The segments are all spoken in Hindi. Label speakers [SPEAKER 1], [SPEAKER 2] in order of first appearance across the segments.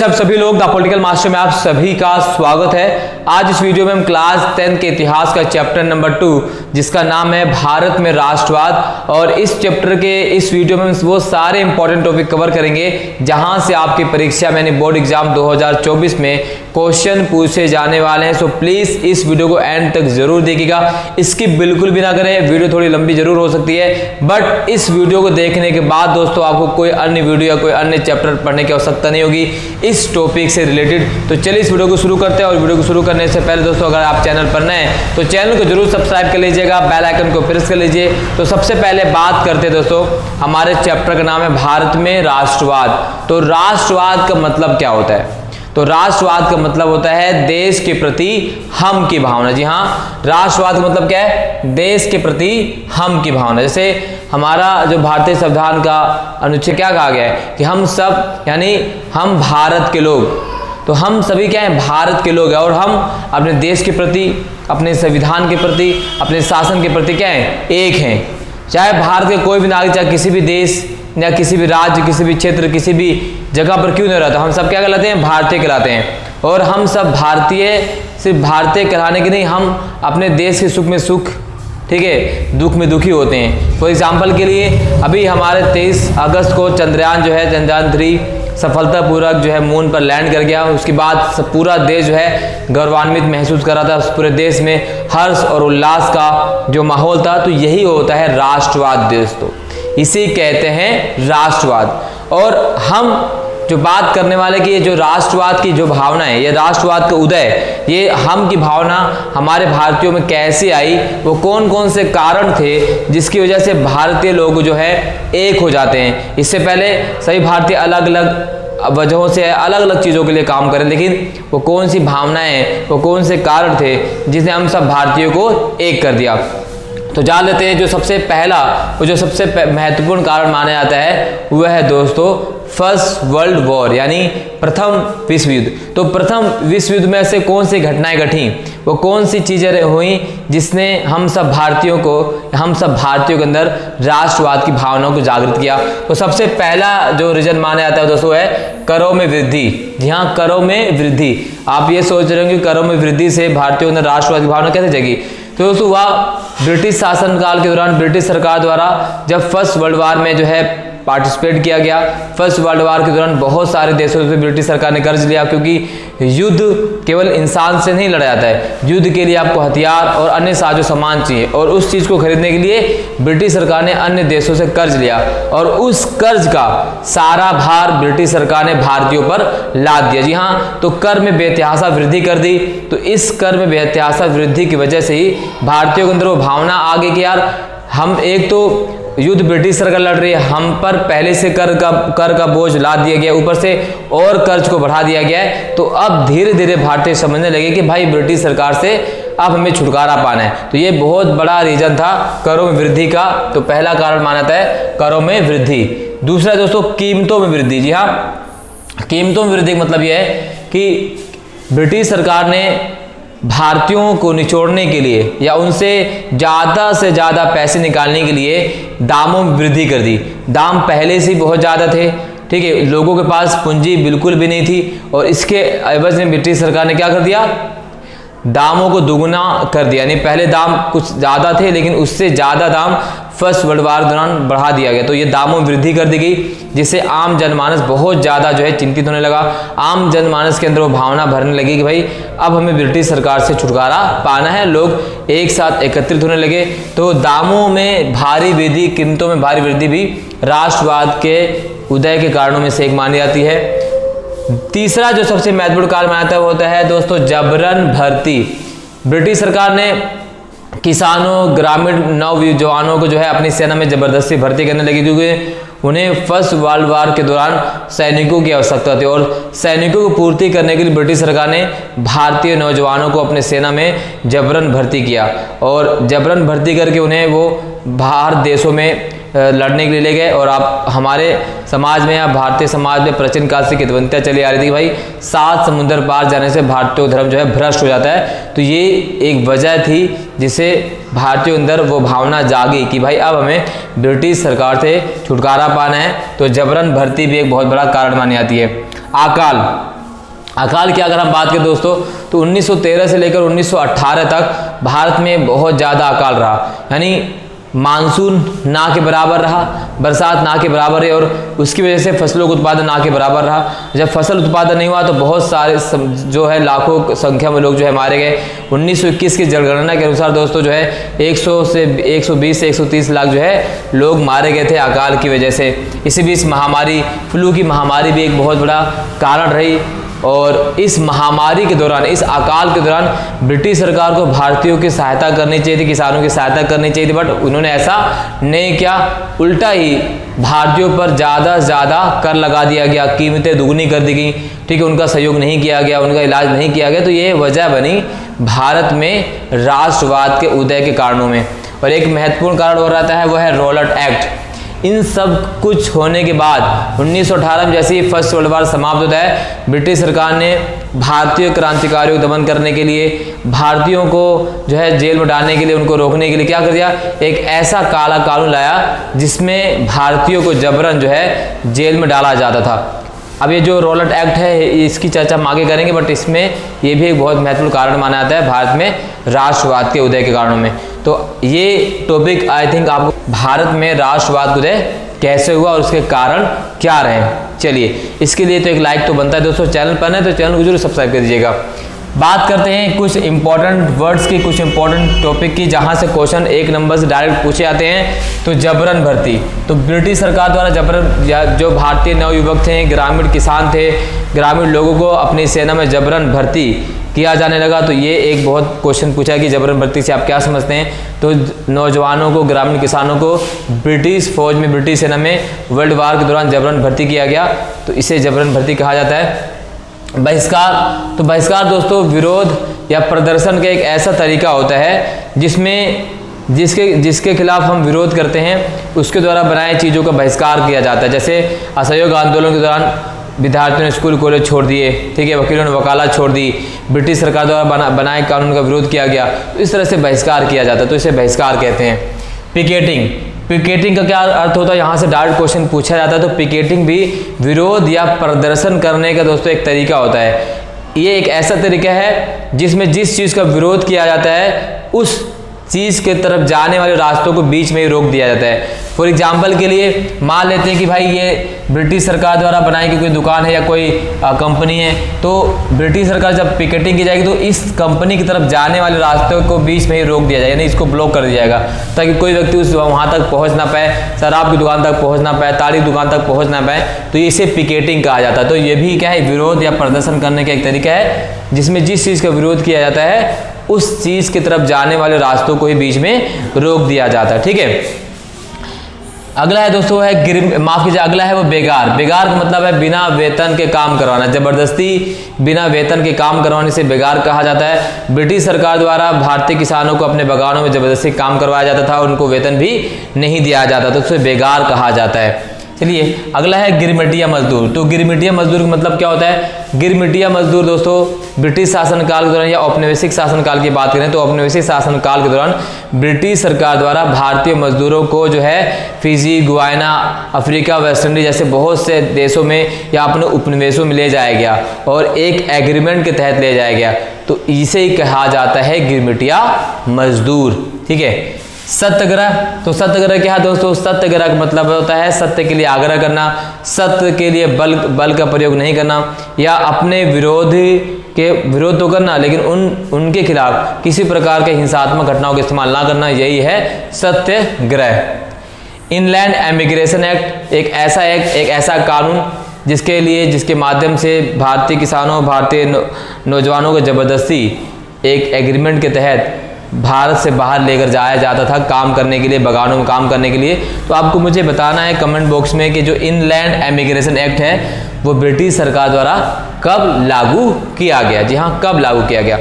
[SPEAKER 1] सब सभी लोग द पॉलिटिकल मास्टर में आप सभी का स्वागत है। आज इस वीडियो में हम क्लास 10 के इतिहास का चैप्टर नंबर 2 जिसका नाम है भारत में राष्ट्रवाद, और इस चैप्टर के इस वीडियो में वो सारे इंपॉर्टेंट टॉपिक कवर करेंगे जहां से आपकी परीक्षा यानी बोर्ड एग्जाम 2024 में क्वेश्चन पूछे जाने वाले हैं। सो प्लीज इस वीडियो को एंड तक जरूर देखिएगा, इसकी बिल्कुल भी ना करें। वीडियो थोड़ी लंबी जरूर हो सकती है, बट इस वीडियो को देखने के बाद दोस्तों आपको कोई अन्य वीडियो या कोई अन्य चैप्टर पढ़ने की आवश्यकता नहीं होगी इस टॉपिक से रिलेटेड। तो चलिए इस वीडियो को शुरू करते हैं। और वीडियो को शुरू करने से पहले दोस्तों अगर आप चैनल पर नए हैं तो चैनल को जरूर सब्सक्राइब कर लीजिएगा, बेल आइकन को प्रेस कर लीजिए। तो सबसे पहले बात करते हैं दोस्तों, हमारे चैप्टर का नाम है भारत में राष्ट्रवाद। तो राष्ट्रवाद का मतलब क्या होता है? तो राष्ट्रवाद का मतलब होता है देश के प्रति हम की भावना। जी हाँ, राष्ट्रवाद का मतलब क्या है? देश के प्रति हम की भावना। जैसे हमारा जो भारतीय संविधान का अनुच्छेद क्या कहा गया है कि हम सब यानी हम भारत के लोग, तो हम सभी क्या है? भारत के लोग हैं, और हम अपने देश के प्रति, अपने संविधान के प्रति, अपने शासन के प्रति क्या है? एक हैं। चाहे भारत के कोई भी नागरिक, चाहे किसी भी देश या किसी भी राज्य, किसी भी क्षेत्र, किसी भी जगह पर क्यों नहीं रहता, हम सब क्या कहलाते हैं? भारतीय कहलाते हैं। और हम सब भारतीय सिर्फ भारतीय कहलाने के नहीं, हम अपने देश के सुख में सुख, ठीक है, दुख में दुखी होते हैं। फॉर एग्जाम्पल के लिए अभी हमारे 23 अगस्त को चंद्रयान जो है, चंद्रयान 3 सफलतापूर्वक जो है मून पर लैंड कर गया। उसके बाद पूरा देश जो है गौरवान्वित महसूस कर रहा था, पूरे देश में हर्ष और उल्लास का जो माहौल था। तो यही होता है राष्ट्रवाद दोस्तों, इसे कहते हैं राष्ट्रवाद। और हम जो बात करने वाले कि ये जो राष्ट्रवाद की जो भावना है, ये राष्ट्रवाद का उदय, ये हम की भावना हमारे भारतीयों में कैसे आई, वो कौन कौन से कारण थे जिसकी वजह से भारतीय लोग जो है एक हो जाते हैं। इससे पहले सभी भारतीय अलग अलग वजहों से अलग अलग चीज़ों के लिए काम करें, लेकिन वो कौन सी भावनाएं, वो कौन से कारण थे जिसने हम सब भारतीयों को एक कर दिया। तो जान लेते हैं जो सबसे पहला, वो जो सबसे महत्वपूर्ण कारण माना जाता है वह है दोस्तों फर्स्ट वर्ल्ड वॉर यानी प्रथम विश्व युद्ध। तो प्रथम विश्व युद्ध में ऐसे कौन सी घटनाएं घटी, वो कौन सी चीजें हुई जिसने हम सब भारतीयों के अंदर राष्ट्रवाद की भावनाओं को जागृत किया। तो सबसे पहला जो रीजन माना जाता है दोस्तों है करों में वृद्धि। जी हाँ, करों में वृद्धि। आप ये सोच रहे हो कि करों में वृद्धि से भारतीयों के अंदर राष्ट्रवाद की भावना कैसे जगी? तो दोस्तों वह ब्रिटिश शासनकाल के दौरान ब्रिटिश सरकार द्वारा जब फर्स्ट वर्ल्ड वॉर में जो है पार्टिसिपेट किया गया। फर्स्ट वर्ल्ड वॉर के दौरान बहुत सारे देशों से ब्रिटिश सरकार ने कर्ज लिया, क्योंकि युद्ध केवल इंसान से नहीं लड़ा जाता है, युद्ध के लिए आपको हथियार और अन्य साजो सामान चाहिए, और उस चीज को खरीदने के लिए ब्रिटिश सरकार ने अन्य देशों से कर्ज लिया, और उस कर्ज का सारा भार ब्रिटिश सरकार ने भारतीयों पर लाद दिया। जी हाँ, तो कर में बेतहाशा वृद्धि कर दी। तो इस कर में बेतहाशा वृद्धि की वजह से ही भारतीयों के अंदर वो भावना आ गई कि यार हम एक तो युद्ध ब्रिटिश सरकार लड़ रही है, हम पर पहले से कर का बोझ लाद दिया गया, ऊपर से और कर्ज को बढ़ा दिया गया है। तो अब धीरे धीरे भारतीय समझने लगे कि भाई ब्रिटिश सरकार से अब हमें छुटकारा पाना है। तो ये बहुत बड़ा रीजन था करों में वृद्धि का। तो पहला कारण माना जाता है करों में वृद्धि। दूसरा दोस्तों कीमतों में वृद्धि। जी हाँ, कीमतों में वृद्धि का मतलब यह है कि ब्रिटिश सरकार ने भारतीयों को निचोड़ने के लिए या उनसे ज़्यादा से ज़्यादा पैसे निकालने के लिए दामों में वृद्धि कर दी। दाम पहले से बहुत ज़्यादा थे, ठीक है, लोगों के पास पूंजी बिल्कुल भी नहीं थी, और इसके एवज में ब्रिटिश सरकार ने क्या कर दिया? दामों को दुगुना कर दिया। यानी पहले दाम कुछ ज़्यादा थे, लेकिन उससे ज़्यादा दाम फर्स्ट वर्ल्ड वॉर दौरान बढ़ा दिया गया। तो ये दामों में वृद्धि कर दी गई, जिससे आम जनमानस बहुत ज़्यादा जो है चिंतित होने लगा। आम जनमानस के अंदर वो भावना भरने लगी कि भाई अब हमें ब्रिटिश सरकार से छुटकारा पाना है। लोग एक साथ एकत्रित होने लगे। तो दामों में भारी वृद्धि, कीमतों में भारी वृद्धि भी राष्ट्रवाद के उदय के कारणों में से एक मानी जाती है। तीसरा जो सबसे महत्वपूर्ण कारण माना जाता है वो होता है दोस्तों जबरन भर्ती। ब्रिटिश सरकार ने किसानों, ग्रामीण नौजवानों को जो है अपनी सेना में जबरदस्ती भर्ती करने लगी, क्योंकि उन्हें फर्स्ट वर्ल्ड वॉर के दौरान सैनिकों की आवश्यकता थी, और सैनिकों को पूर्ति करने के लिए ब्रिटिश सरकार ने भारतीय नौजवानों को अपने सेना में जबरन भर्ती किया, और जबरन भर्ती करके उन्हें वो बाहर देशों में लड़ने के लिए ले गए। और आप हमारे समाज में या भारतीय समाज में प्राचीन काल से किंवदंतियां चली आ रही थी कि भाई 7 समुद्र पार जाने से भारतीय धर्म जो है भ्रष्ट हो जाता है। तो ये एक वजह थी जिसे भारतीयों के अंदर वो भावना जागी कि भाई अब हमें ब्रिटिश सरकार से छुटकारा पाना है। तो जबरन भर्ती भी एक बहुत बड़ा कारण मानी जाती है। अकाल की अगर हम बात करें दोस्तों तो 1913 से लेकर 1918 तक भारत में बहुत ज़्यादा अकाल रहा, यानी मानसून ना के बराबर रहा, बरसात ना के बराबर है और उसकी वजह से फसलों का उत्पादन ना के बराबर रहा। जब फसल उत्पादन नहीं हुआ तो बहुत सारे जो है लाखों संख्या में लोग जो है मारे गए। 1921 की जनगणना के अनुसार दोस्तों जो है 120 से 130 लाख जो है लोग मारे गए थे अकाल की वजह से। इसी बीच महामारी, फ्लू की महामारी भी एक बहुत बड़ा कारण रही और इस महामारी के दौरान, इस अकाल के दौरान ब्रिटिश सरकार को भारतीयों की सहायता करनी चाहिए थी, किसानों की सहायता करनी चाहिए थी, बट उन्होंने ऐसा नहीं किया। उल्टा ही भारतीयों पर ज़्यादा से ज़्यादा कर लगा दिया गया, कीमतें दुगनी कर दी गई, ठीक है, उनका सहयोग नहीं किया गया, उनका इलाज नहीं किया गया। तो ये वजह बनी भारत में राष्ट्रवाद के उदय के कारणों में। और एक महत्वपूर्ण कारण हो रहता है वो है रॉलेट एक्ट। इन सब कुछ होने के बाद 1918 में जैसे ही फर्स्ट वर्ल्ड वॉर समाप्त होता है, ब्रिटिश सरकार ने भारतीय क्रांतिकारियों को दमन करने के लिए, भारतीयों को जो है जेल में डालने के लिए, उनको रोकने के लिए क्या कर दिया, एक ऐसा काला कानून लाया जिसमें भारतीयों को जबरन जो है जेल में डाला जाता था। अब ये जो रॉलेट एक्ट है इसकी चर्चा हम आगे करेंगे, बट इसमें ये भी एक बहुत महत्वपूर्ण कारण माना जाता है भारत में राष्ट्रवाद के उदय के कारणों में। तो ये टॉपिक आई थिंक आपको भारत में राष्ट्रवाद उदय कैसे हुआ और उसके कारण क्या रहे। चलिए, इसके लिए तो एक लाइक तो बनता है दोस्तों, चैनल पर है तो चैनल को जरूर सब्सक्राइब कर दीजिएगा। बात करते हैं कुछ इंपॉर्टेंट वर्ड्स की, कुछ इंपॉर्टेंट टॉपिक की जहां से क्वेश्चन 1 नंबर से डायरेक्ट पूछे जाते हैं। तो जबरन भर्ती, तो ब्रिटिश सरकार द्वारा जबरन, जो भारतीय नवयुवक थे, ग्रामीण किसान थे, ग्रामीण लोगों को अपनी सेना में जबरन भर्ती किया जाने लगा। तो ये एक बहुत क्वेश्चन पूछा कि जबरन भर्ती से आप क्या समझते हैं। तो नौजवानों को, ग्रामीण किसानों को ब्रिटिश फौज में, ब्रिटिश सेना में वर्ल्ड वार के दौरान जबरन भर्ती किया गया, तो इसे जबरन भर्ती कहा जाता है। बहिष्कार, तो बहिष्कार दोस्तों विरोध या प्रदर्शन का एक ऐसा तरीका होता है जिसमें जिसके खिलाफ हम विरोध करते हैं उसके द्वारा बनाए चीज़ों का बहिष्कार किया जाता है। जैसे असहयोग आंदोलन के दौरान विद्यार्थियों ने स्कूल कॉलेज छोड़ दिए, ठीक है, वकीलों ने वकालत छोड़ दी, ब्रिटिश सरकार द्वारा बनाए कानून का विरोध किया गया, तो इस तरह से बहिष्कार किया जाता है, तो इसे बहिष्कार कहते हैं। पिकेटिंग, पिकेटिंग का क्या अर्थ होता है, यहाँ से डायरेक्ट क्वेश्चन पूछा जाता है। तो पिकेटिंग भी विरोध या प्रदर्शन करने का दोस्तों एक तरीका होता है। ये एक ऐसा तरीका है जिसमें जिस चीज़ का विरोध किया जाता है उस चीज़ के तरफ जाने वाले रास्तों को बीच में ही रोक दिया जाता है। फॉर एग्जाम्पल के लिए मान लेते हैं कि भाई ये ब्रिटिश सरकार द्वारा बनाई गई कोई दुकान है या कोई कंपनी है, तो ब्रिटिश सरकार जब पिकेटिंग की जाएगी तो इस कंपनी की तरफ जाने वाले रास्तों को बीच में ही रोक दिया जाएगा, यानी इसको ब्लॉक कर दिया जाएगा ताकि कोई व्यक्ति उस वहाँ तक पहुँच ना पाए, शराब की दुकान तक पहुँच ना पाए, ताड़ी की दुकान तक पहुँच ना पाए, तो इसे पिकेटिंग कहा जाता है। तो ये भी क्या है, विरोध या प्रदर्शन करने का एक तरीका है जिसमें जिस चीज़ का विरोध किया जाता है उस चीज़ की तरफ जाने वाले रास्तों को ही बीच में रोक दिया जाता है, ठीक है। अगला है दोस्तों है माफ कीजिए, अगला है वो बेगार। बेगार का मतलब है बिना वेतन के काम करवाना, जबरदस्ती बिना वेतन के काम करवाने से बेगार कहा जाता है। ब्रिटिश सरकार द्वारा भारतीय किसानों को अपने बागानों में जबरदस्ती काम करवाया जाता था, उनको वेतन भी नहीं दिया जाता, तो उसे बेगार कहा जाता है। चलिए, अगला है गिरमिटिया मजदूर। तो गिरमिटिया मजदूर का मतलब क्या होता है, गिरमिटिया मजदूर दोस्तों ब्रिटिश शासनकाल के दौरान या औपनिवेशिक शासनकाल की बात करें तो औपनिवेशिक शासनकाल के दौरान ब्रिटिश सरकार द्वारा भारतीय मजदूरों को जो है Fiji, Guyana, Africa, West Indies जैसे बहुत से देशों में या अपने उपनिवेशों में ले जाया गया और एक एग्रीमेंट के तहत ले जाया गया, तो इसे ही कहा जाता है गिरमिटिया मजदूर, ठीक है। सत्याग्रह, तो सत्याग्रह क्या है दोस्तों, सत्याग्रह का मतलब होता है सत्य के लिए आग्रह करना, सत्य के लिए बल का प्रयोग नहीं करना या अपने विरोध तो करना लेकिन उनके खिलाफ किसी प्रकार के हिंसात्मक घटनाओं का इस्तेमाल ना करना, यही है सत्याग्रह। इनलैंड इमिग्रेशन एक्ट एक ऐसा कानून जिसके माध्यम से भारतीय किसानों, भारतीय नौजवानों को जबरदस्ती एक एग्रीमेंट के तहत भारत से बाहर लेकर जाया जाता था काम करने के लिए, बागानों में काम करने के लिए। तो आपको मुझे बताना है कमेंट बॉक्स में कि जो इनलैंड इमिग्रेशन एक्ट है वो ब्रिटिश सरकार द्वारा कब लागू किया गया। जी हाँ, कब लागू किया गया।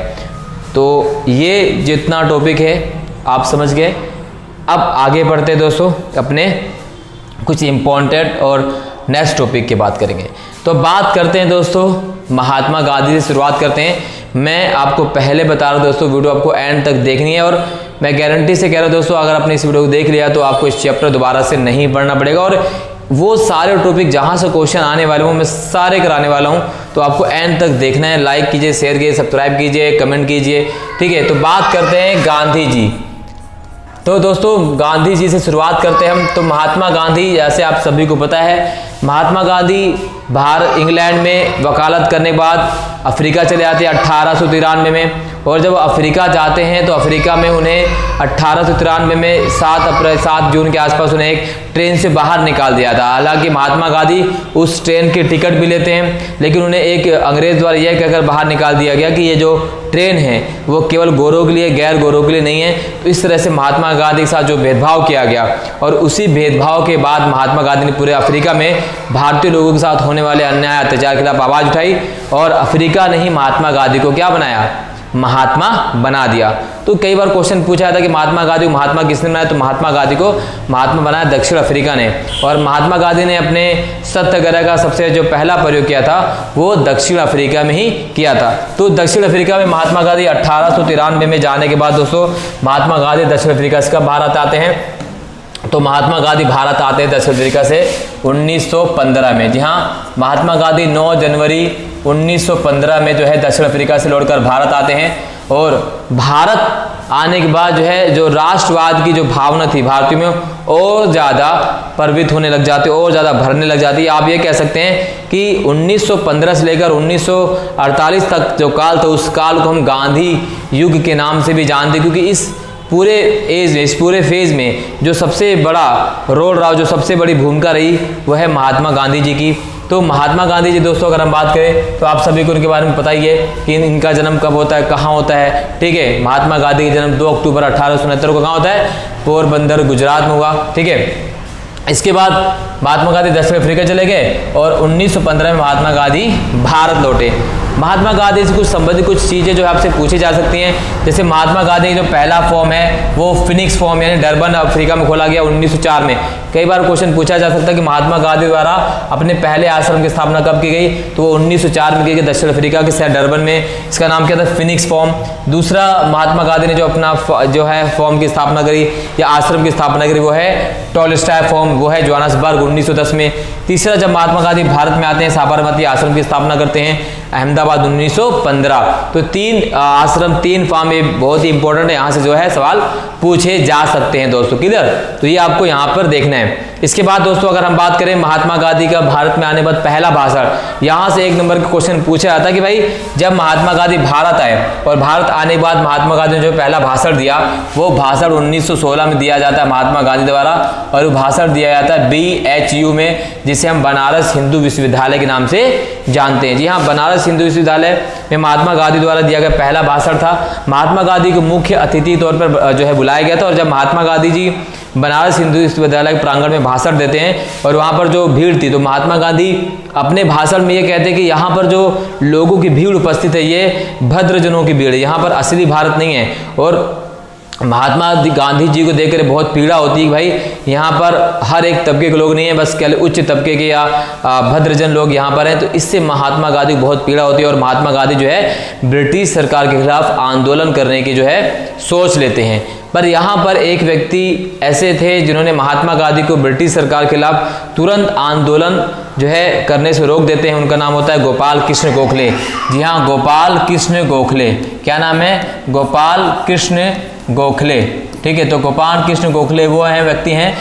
[SPEAKER 1] तो ये जितना टॉपिक है आप समझ गए। अब आगे बढ़ते हैं दोस्तों, अपने कुछ इम्पोर्टेंट और नेक्स्ट टॉपिक की बात करेंगे। तो बात करते हैं दोस्तों महात्मा गांधी से शुरुआत करते हैं। मैं आपको पहले बता रहा हूं दोस्तों, वीडियो आपको एंड तक देखनी है और मैं गारंटी से कह रहा हूं दोस्तों, अगर आपने इस वीडियो को देख लिया तो आपको इस चैप्टर दोबारा से नहीं पढ़ना पड़ेगा और वो सारे टॉपिक जहाँ से क्वेश्चन आने वाले वो मैं सारे कराने वाला हूँ, तो आपको एंड तक देखना है। लाइक कीजिए, शेयर कीजिए, सब्सक्राइब कीजिए, कमेंट कीजिए, ठीक है। तो बात करते हैं गांधी जी। तो दोस्तों गांधी जी से शुरुआत करते हैं हम। तो महात्मा गांधी, जैसे आप सभी को पता है, महात्मा गांधी इंग्लैंड में वकालत करने के बाद अफ्रीका चले जाते हैं 1893 में, और जब अफ्रीका जाते हैं तो अफ्रीका में उन्हें 1893 में 7 जून के आसपास उन्हें एक ट्रेन से बाहर निकाल दिया था। हालांकि महात्मा गांधी उस ट्रेन की टिकट भी लेते हैं, लेकिन उन्हें एक अंग्रेज द्वारा यह कहकर बाहर निकाल दिया गया कि ये जो ट्रेन है वो केवल गोरों के लिए, गैर गोरों के लिए नहीं है। तो इस तरह से महात्मा गांधी के साथ जो भेदभाव किया गया, और उसी भेदभाव के बाद महात्मा गांधी ने पूरे अफ्रीका में भारतीय लोगों के साथ होने वाले अन्याय अत्याचार के खिलाफ आवाज उठाई, और अफ्रीका ने ही महात्मा गांधी को क्या बनाया, महात्मा बना दिया। तो कई बार क्वेश्चन पूछा जाता है कि महात्मा गांधी को महात्मा किसने बनाया, तो महात्मा गांधी को महात्मा बनाया दक्षिण अफ्रीका ने। और महात्मा गांधी ने अपने सत्याग्रह का सबसे जो पहला प्रयोग किया था वो दक्षिण अफ्रीका में ही किया था। तो दक्षिण अफ्रीका में महात्मा गांधी 1893 में जाने के बाद दोस्तों महात्मा गांधी दक्षिण अफ्रीका से कब भारत आते हैं, तो महात्मा गांधी भारत आते हैं दक्षिण अफ्रीका से 1915 में। जी हाँ, महात्मा गांधी 9 जनवरी 1915 में जो है दक्षिण अफ्रीका से लौटकर भारत आते हैं, और भारत आने के बाद जो है जो राष्ट्रवाद की जो भावना थी भारतीयों में और ज़्यादा प्रवृत्त होने लग जाती है, और ज़्यादा भरने लग जाती है। आप ये कह सकते हैं कि 1915 से लेकर 1948 तक जो काल था, उस काल को हम गांधी युग के नाम से भी जानते हैं, क्योंकि इस पूरे इस पूरे फेज में जो सबसे बड़ा रोल रहा, जो सबसे बड़ी भूमिका रही, वह है महात्मा गांधी जी की। तो महात्मा गांधी जी दोस्तों अगर हम बात करें तो आप सभी को उनके बारे में पता ही है कि इनका जन्म कब होता है, कहाँ होता है, ठीक है। महात्मा गांधी का जन्म 2 अक्टूबर 1869 को कहाँ होता है, पोरबंदर गुजरात में हुआ, ठीक है। इसके बाद महात्मा गांधी दक्षिण अफ्रीका चले गए, और 1915 में महात्मा गांधी भारत लौटे। महात्मा गांधी से कुछ संबंधित कुछ चीज़ें जो आपसे पूछी जा सकती हैं, जैसे महात्मा गांधी जो पहला फॉर्म है वो फिनिक्स फॉर्म यानी डरबन अफ्रीका में खोला गया 1904 में। कई बार क्वेश्चन पूछा जा सकता है कि महात्मा गांधी द्वारा अपने पहले आश्रम की स्थापना कब की गई, तो वो 1904 में की गई दक्षिण अफ्रीका के शहर डरबन में। इसका नाम क्या था, फिनिक्स फॉर्म। दूसरा महात्मा गांधी ने जो अपना जो है फॉर्म की स्थापना करी या आश्रम की स्थापना करी वो है टॉलस्टॉय फॉर्म, वो है जोहान्सबर्ग 1910 में। तीसरा जब महात्मा गांधी भारत में आते हैं साबरमती आश्रम की स्थापना करते हैं अहमदाबाद 1915। तो 3 आश्रम 3 फॉर्म ये बहुत ही इंपॉर्टेंट है, यहाँ से जो है सवाल पूछे जा सकते हैं दोस्तों, क्लियर। तो ये आपको यहाँ पर देखना है। इसके बाद दोस्तों अगर हम बात करें महात्मा गांधी का भारत में आने के बाद पहला भाषण, यहाँ से 1 नंबर का क्वेश्चन पूछा जाता है कि भाई जब महात्मा गांधी भारत आए और भारत आने के बाद महात्मा गांधी ने जो पहला भाषण दिया वो भाषण 1916 में दिया जाता है महात्मा गांधी द्वारा, और वो भाषण दिया जाता है BHU में, जिसे हम बनारस हिंदू विश्वविद्यालय के नाम से जानते हैं। जी हाँ, बनारस हिंदू विश्वविद्यालय में महात्मा गांधी द्वारा दिया गया पहला भाषण था। महात्मा गांधी को मुख्य अतिथि तौर पर जो है बुलाया गया था, और जब महात्मा गांधी जी बनारस हिंदू विश्वविद्यालय के प्रांगण में भाषण देते हैं और वहाँ पर जो भीड़ थी, तो महात्मा गांधी अपने भाषण में ये कहते हैं कि यहाँ पर जो लोगों की भीड़ उपस्थित है ये भद्रजनों की भीड़ है, यहाँ पर असली भारत नहीं है। और महात्मा गांधी जी को देखकर बहुत पीड़ा होती है कि भाई यहाँ पर हर एक तबके के लोग नहीं है, बस केवल उच्च तबके के या भद्रजन लोग यहाँ पर हैं। तो इससे महात्मा गांधी को बहुत पीड़ा होती है, और महात्मा गांधी जो है ब्रिटिश सरकार के खिलाफ आंदोलन करने की जो है सोच लेते हैं। पर यहाँ पर एक व्यक्ति ऐसे थे जिन्होंने महात्मा गांधी को ब्रिटिश सरकार के खिलाफ तुरंत आंदोलन जो है करने से रोक देते हैं। उनका नाम होता है गोपाल कृष्ण गोखले। जी हाँ, गोपाल कृष्ण गोखले। क्या नाम है, गोपाल कृष्ण गोखले, ठीक है। तो गोपाल कृष्ण गोखले वो हैं व्यक्ति हैं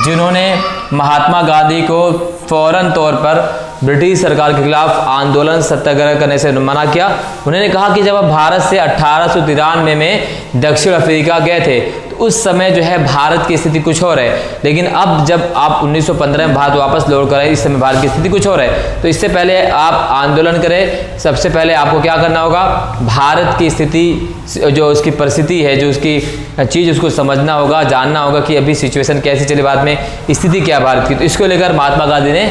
[SPEAKER 1] जिन्होंने महात्मा गांधी को फौरन तौर पर ब्रिटिश सरकार के खिलाफ आंदोलन सत्याग्रह करने से मना किया। उन्होंने कहा कि जब आप भारत से 1893 में दक्षिण अफ्रीका गए थे तो उस समय जो है भारत की स्थिति कुछ और है, लेकिन अब जब आप 1915 में भारत वापस लौट कर आए, इस समय भारत की स्थिति कुछ और है। तो इससे पहले आप आंदोलन करें, सबसे पहले आपको क्या करना होगा, भारत की स्थिति जो उसकी परिस्थिति है, जो उसकी चीज़ उसको समझना होगा, जानना होगा कि अभी सिचुएशन कैसी चली भारत में, स्थिति क्या भारत की। तो इसको लेकर महात्मा गांधी ने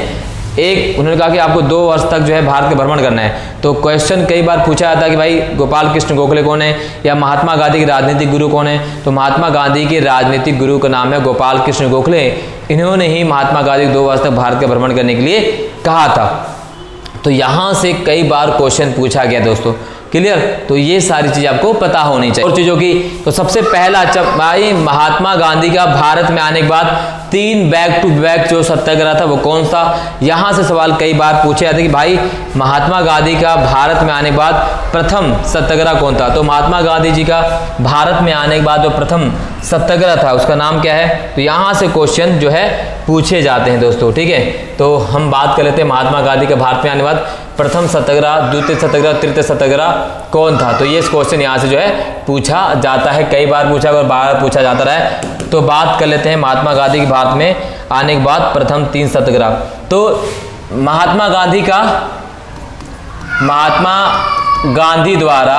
[SPEAKER 1] उन्होंने कहा कि आपको 2 वर्ष तक जो है भारत का भ्रमण करना है। तो क्वेश्चन कई बार पूछा जाता है कि भाई गोपाल कृष्ण गोखले कौन है, या महात्मा गांधी के राजनीतिक गुरु कौन है। तो महात्मा गांधी के राजनीतिक गुरु का नाम है गोपाल कृष्ण गोखले। इन्होंने ही महात्मा गांधी को 2 वर्ष तक भारत का भ्रमण करने के लिए कहा था। तो यहाँ से कई बार क्वेश्चन पूछा गया दोस्तों। क्लियर। तो ये सारी चीजें आपको पता होनी चाहिए और चीजों की। तो सबसे पहला भाई महात्मा गांधी का भारत में आने के बाद 3 बैक टू बैक जो सत्याग्रह था वो कौन सा। यहां से सवाल कई बार पूछे जाते कि भाई महात्मा गांधी का भारत में आने के बाद प्रथम सत्याग्रह कौन था। तो महात्मा गांधी जी का भारत में आने के बाद जो प्रथम सत्याग्रह था उसका नाम क्या है। तो यहां से क्वेश्चन जो है पूछे जाते हैं दोस्तों, ठीक है। तो हम बात कर लेते हैं महात्मा गांधी के भारत में आने के बाद प्रथम सत्याग्रह, द्वितीय सत्याग्रह, तृतीय सत्याग्रह कौन था। तो ये क्वेश्चन यहाँ से जो है पूछा जाता है, कई बार पूछा और बार पूछा जाता रहा है। तो बात कर लेते हैं महात्मा गांधी के भारत में आने के बाद प्रथम 3 सत्याग्रह। तो महात्मा गांधी का महात्मा गांधी द्वारा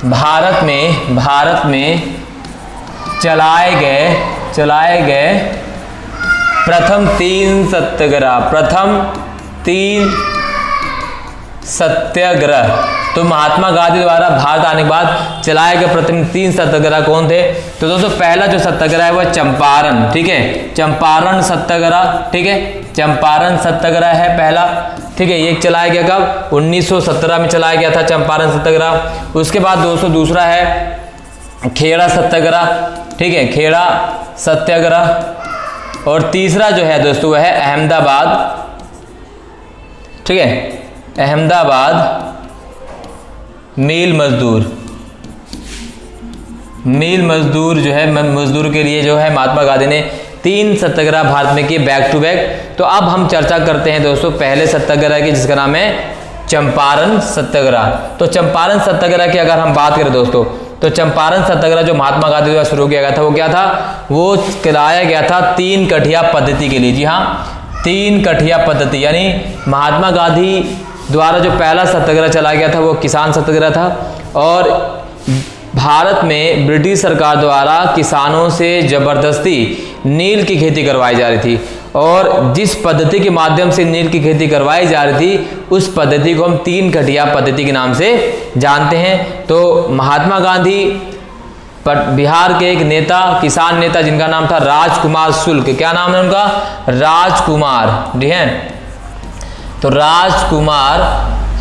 [SPEAKER 1] भारत में चलाए गए प्रथम 3 सत्याग्रह। तो महात्मा गांधी द्वारा भारत आने के बाद चलाए गए प्रथम 3 सत्याग्रह कौन थे। तो दोस्तों पहला जो सत्याग्रह है वह चंपारण, ठीक है, चंपारण सत्याग्रह, ठीक है, चंपारण सत्याग्रह है पहला, ठीक है। ये चलाया गया कब, 1917 में चलाया गया था चंपारण सत्याग्रह। उसके बाद दोस्तों दूसरा है खेड़ा सत्याग्रह, ठीक है, खेड़ा सत्याग्रह। और तीसरा जो है दोस्तों वह है अहमदाबाद, ठीक है, अहमदाबाद मील मजदूर जो है मजदूर के लिए जो है महात्मा गांधी ने 3 सत्याग्रह भारत में किए बैक टू बैक। तो अब हम चर्चा करते हैं दोस्तों पहले सत्याग्रह की जिसका नाम है चंपारण सत्याग्रह। तो चंपारण सत्याग्रह की अगर हम बात करें दोस्तों तो चंपारण सत्याग्रह जो महात्मा गांधी द्वारा शुरू किया गया था वो क्या था, वो कराया गया था 3 कठिया पद्धति के लिए। जी हाँ, 3 कठिया पद्धति, यानी महात्मा गांधी द्वारा जो पहला सत्याग्रह चलाया गया था वो किसान सत्याग्रह था और भारत में ब्रिटिश सरकार द्वारा किसानों से जबरदस्ती नील की खेती करवाई जा रही थी और जिस पद्धति के माध्यम से नील की खेती करवाई जा रही थी उस पद्धति को हम 3 कठिया पद्धति के नाम से जानते हैं। तो महात्मा गांधी बिहार के एक नेता, किसान नेता जिनका नाम था राजकुमार शुक्ल, क्या नाम है उनका, राजकुमार, जी हैं, तो राजकुमार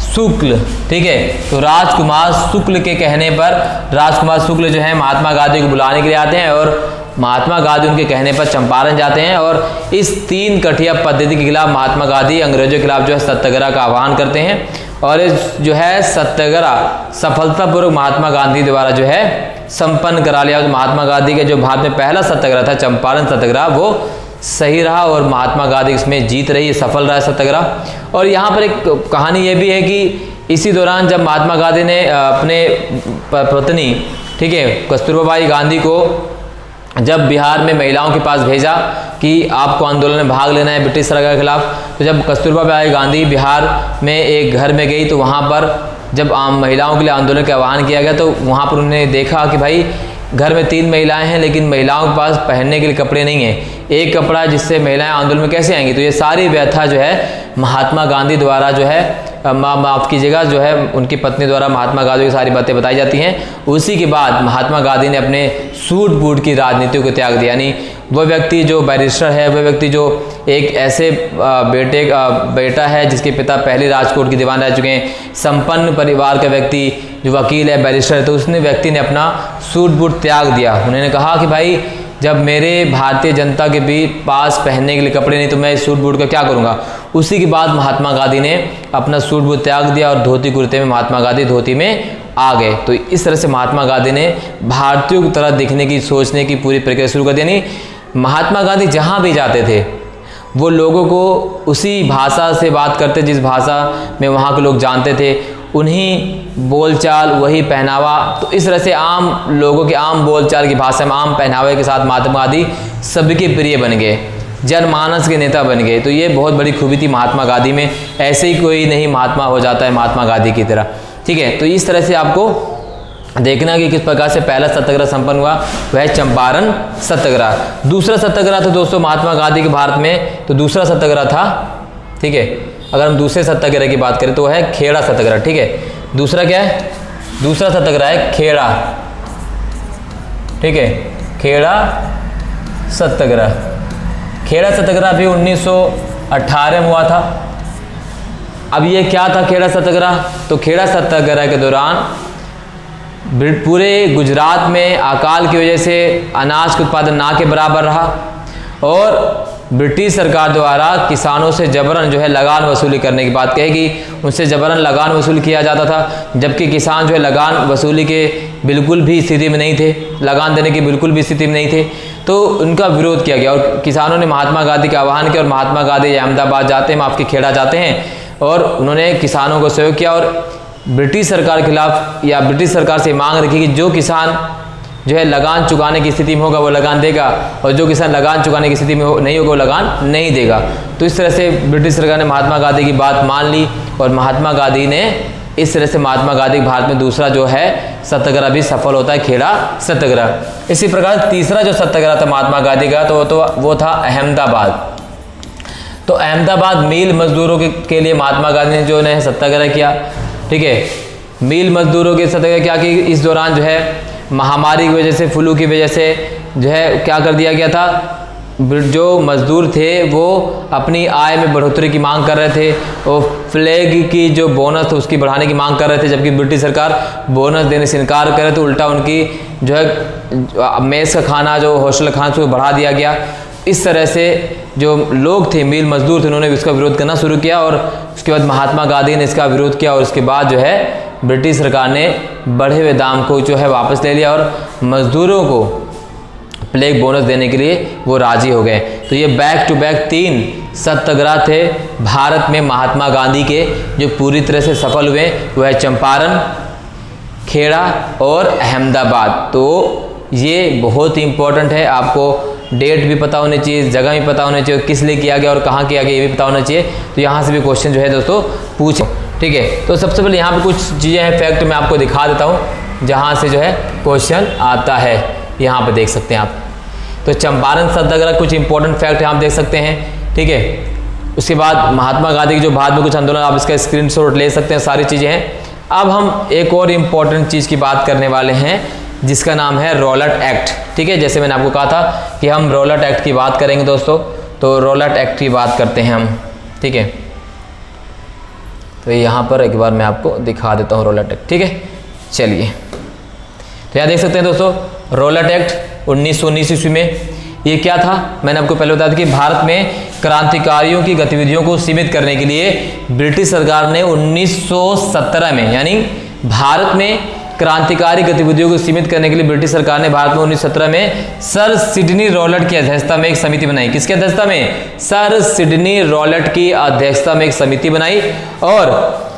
[SPEAKER 1] शुक्ल, ठीक है। तो राजकुमार शुक्ल के कहने पर राजकुमार शुक्ल जो है महात्मा गांधी को बुलाने के लिए आते हैं और महात्मा गांधी उनके कहने पर चंपारण जाते हैं और इस 3 कठिया पद्धति के खिलाफ महात्मा गांधी अंग्रेजों के खिलाफ जो है सत्याग्रह का आह्वान करते हैं और इस जो है सत्याग्रह सफलतापूर्वक महात्मा गांधी द्वारा जो है संपन्न करा लिया। तो महात्मा गांधी के जो भारत में पहला सत्याग्रह था चंपारण सत्याग्रह वो सही रहा और महात्मा गांधी इसमें जीत रही, सफल रहा सत्याग्रह। और यहाँ पर एक कहानी ये भी है कि इसी दौरान जब महात्मा गांधी ने अपने पत्नी, ठीक है, कस्तूरबा बाई गांधी को जब बिहार में महिलाओं के पास भेजा कि आपको आंदोलन में भाग लेना है ब्रिटिश सरकार के खिलाफ, तो जब कस्तूरबा बाई गांधी बिहार में एक घर में गई तो वहाँ पर जब आम महिलाओं के लिए आंदोलन का आह्वान किया गया तो वहाँ पर उन्होंने देखा कि भाई घर में 3 महिलाएं हैं लेकिन महिलाओं के पास पहनने के लिए कपड़े नहीं हैं, एक कपड़ा जिससे महिलाएं आंदोलन में कैसे आएंगी। तो ये सारी व्यथा जो है महात्मा गांधी द्वारा जो है माफ कीजिएगा जो है उनकी पत्नी द्वारा महात्मा गांधी की सारी बातें बताई जाती हैं। उसी के बाद महात्मा गांधी ने अपने सूट बूट की राजनीति को त्याग दिया, यानी वह व्यक्ति जो बैरिस्टर है, वह व्यक्ति जो एक ऐसे बेटा है जिसके पिता पहले राजकोट के दीवान रह चुके हैं, संपन्न परिवार का व्यक्ति जो वकील है, बैरिस्टर है, तो उसने व्यक्ति ने अपना सूट बूट त्याग दिया। उन्होंने कहा कि भाई जब मेरे भारतीय जनता के भी पास पहनने के लिए कपड़े नहीं तो मैं इस सूट बूट का क्या करूँगा। उसी के बाद महात्मा गांधी ने अपना सूट बूट त्याग दिया और धोती कुर्ते में महात्मा गांधी धोती में आ गए। तो इस तरह से महात्मा गांधी ने भारतीयों की तरह दिखने की, सोचने की पूरी प्रक्रिया शुरू कर दी। यानी महात्मा गांधी जहाँ भी जाते थे वो लोगों को उसी भाषा से बात करते जिस भाषा में वहाँ के लोग जानते थे, उन्हीं बोलचाल, वही पहनावा। तो इस तरह से आम लोगों के आम बोलचाल की भाषा में, आम पहनावे के साथ महात्मा गांधी सबके प्रिय बन गए, जनमानस के नेता बन गए। तो ये बहुत बड़ी खूबी थी महात्मा गांधी में, ऐसे ही कोई नहीं महात्मा हो जाता है महात्मा गांधी की तरह, ठीक है। तो इस तरह से आपको देखना कि किस प्रकार से पहला सत्याग्रह संपन्न हुआ, वह चंपारण सत्याग्रह। दूसरा सत्याग्रह था दोस्तों महात्मा गांधी के भारत में, तो दूसरा सत्याग्रह था, ठीक है, अगर हम दूसरे सत्याग्रह की बात करें तो वह है खेड़ा सत्याग्रह, ठीक है। दूसरा क्या है, दूसरा सत्याग्रह है खेड़ा, ठीक है, खेड़ा सत्याग्रह। खेड़ा सत्याग्रह भी 1918 में हुआ था। अब ये क्या था खेड़ा सत्याग्रह? तो खेड़ा सत्याग्रह के दौरान पूरे गुजरात में अकाल की वजह से अनाज का उत्पादन ना के बराबर रहा और ब्रिटिश सरकार द्वारा किसानों से जबरन जो है लगान वसूली करने की बात कहेगी, उनसे जबरन लगान वसूल किया जाता था, जबकि किसान जो है लगान वसूली के बिल्कुल भी स्थिति में नहीं थे, लगान देने की बिल्कुल भी स्थिति में नहीं थे। तो उनका विरोध किया गया और किसानों ने महात्मा गांधी का आह्वान किया और महात्मा गांधी अहमदाबाद जाते हैं, आपके खेड़ा जाते हैं और उन्होंने किसानों को सहयोग किया और ब्रिटिश सरकार के खिलाफ या ब्रिटिश सरकार से मांग रखी कि जो किसान जो है लगान चुकाने की स्थिति में होगा वो लगान देगा और जो किसान लगान चुकाने की स्थिति में नहीं होगा वो लगान नहीं देगा। तो इस तरह से ब्रिटिश सरकार ने महात्मा गांधी की बात मान ली और महात्मा गांधी ने इस तरह से महात्मा गांधी भारत में दूसरा जो है सत्याग्रह भी सफल होता है, खेड़ा सत्याग्रह। इसी प्रकार तीसरा जो सत्याग्रह था महात्मा गांधी का तो वो था अहमदाबाद। तो अहमदाबाद मिल मजदूरों के लिए महात्मा गांधी ने जो है सत्याग्रह किया। ठीक है, मिल मजदूरों के सत्याग्रह क्या कि इस दौरान जो है महामारी की वजह से, फ्लू की वजह से जो है क्या कर दिया गया था, जो मजदूर थे वो अपनी आय में बढ़ोतरी की मांग कर रहे थे और फ्लैग की जो बोनस था उसकी बढ़ाने की मांग कर रहे थे, जबकि ब्रिटिश सरकार बोनस देने से इनकार करे तो उल्टा उनकी जो है मेस का खाना, जो हॉस्टल खाना उसको बढ़ा दिया गया। इस तरह से जो लोग थे, मिल मजदूर थे, उन्होंने इसका विरोध करना शुरू किया और उसके बाद महात्मा गांधी ने इसका विरोध किया और उसके बाद जो है ब्रिटिश सरकार ने बढ़े हुए दाम को जो है वापस ले लिया और मजदूरों को प्लेग बोनस देने के लिए वो राजी हो गए। तो ये बैक टू बैक 3 सत्याग्रह थे भारत में महात्मा गांधी के जो पूरी तरह से सफल हुए, वह है चंपारण, खेड़ा और अहमदाबाद। तो ये बहुत ही इंपॉर्टेंट है, आपको डेट भी पता होनी चाहिए, जगह भी पता होनी चाहिए, किस लिए किया गया और कहाँ किया गया ये भी पता होना चाहिए। तो यहाँ से भी क्वेश्चन जो है दोस्तों पूछे। ठीक है, तो सबसे पहले यहाँ पे कुछ चीज़ें हैं, फैक्ट मैं आपको दिखा देता हूँ जहाँ से जो है क्वेश्चन आता है। यहाँ पे देख सकते हैं आप। तो चंपारण सत्याग्रह कुछ इंपॉर्टेंट फैक्ट यहाँ देख सकते हैं। ठीक है, उसके बाद महात्मा गांधी की जो भारत में कुछ आंदोलन, आप इसका स्क्रीनशॉट ले सकते हैं, सारी चीज़ें हैं। अब हम एक और इम्पॉर्टेंट चीज़ की बात करने वाले हैं जिसका नाम है रॉलेट एक्ट। ठीक है, जैसे मैंने आपको कहा था कि हम रॉलेट एक्ट की बात करेंगे दोस्तों, तो रॉलेट एक्ट की बात करते हैं हम। ठीक है, तो यहाँ पर एक बार मैं आपको दिखा देता हूँ रॉलेट एक्ट। ठीक है, चलिए, तो यहाँ देख सकते हैं दोस्तों रॉलेट एक्ट 1919 ईस्वी में। ये क्या था, मैंने आपको पहले बताया था कि भारत में क्रांतिकारियों की गतिविधियों को सीमित करने के लिए ब्रिटिश सरकार ने 1917 में, यानी भारत में क्रांतिकारी गतिविधियों को सीमित करने के लिए ब्रिटिश सरकार ने भारत में 1917 में सर सिडनी रॉलेट की अध्यक्षता में एक समिति बनाई। किसकी अध्यक्षता में? सर सिडनी रॉलेट की अध्यक्षता में एक समिति बनाई। और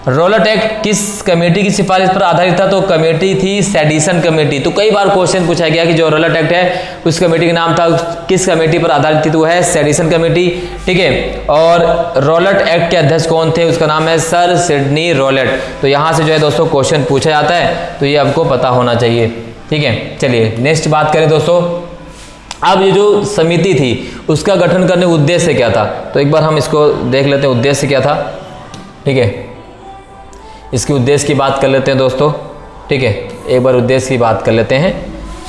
[SPEAKER 1] रॉलेट एक्ट किस कमेटी की सिफारिश पर आधारित था? तो कमेटी थी सेडिशन कमेटी। तो कई बार क्वेश्चन पूछा गया कि जो रॉलेट एक्ट है उस कमेटी का नाम था, किस कमेटी पर आधारित थी? तो वो है सेडिशन कमेटी। ठीक है, और रॉलेट एक्ट के अध्यक्ष कौन थे? उसका नाम है सर सिडनी रॉलेट। तो यहाँ से जो है दोस्तों क्वेश्चन पूछा जाता है, तो ये आपको पता होना चाहिए। ठीक है, चलिए नेक्स्ट बात करें दोस्तों। अब ये जो समिति थी उसका गठन करने का उद्देश्य क्या था? तो एक बार हम इसको देख लेते हैं, उद्देश्य क्या था। ठीक है, इसके उद्देश्य की बात कर लेते हैं दोस्तों। ठीक है, एक बार उद्देश्य की बात कर लेते हैं।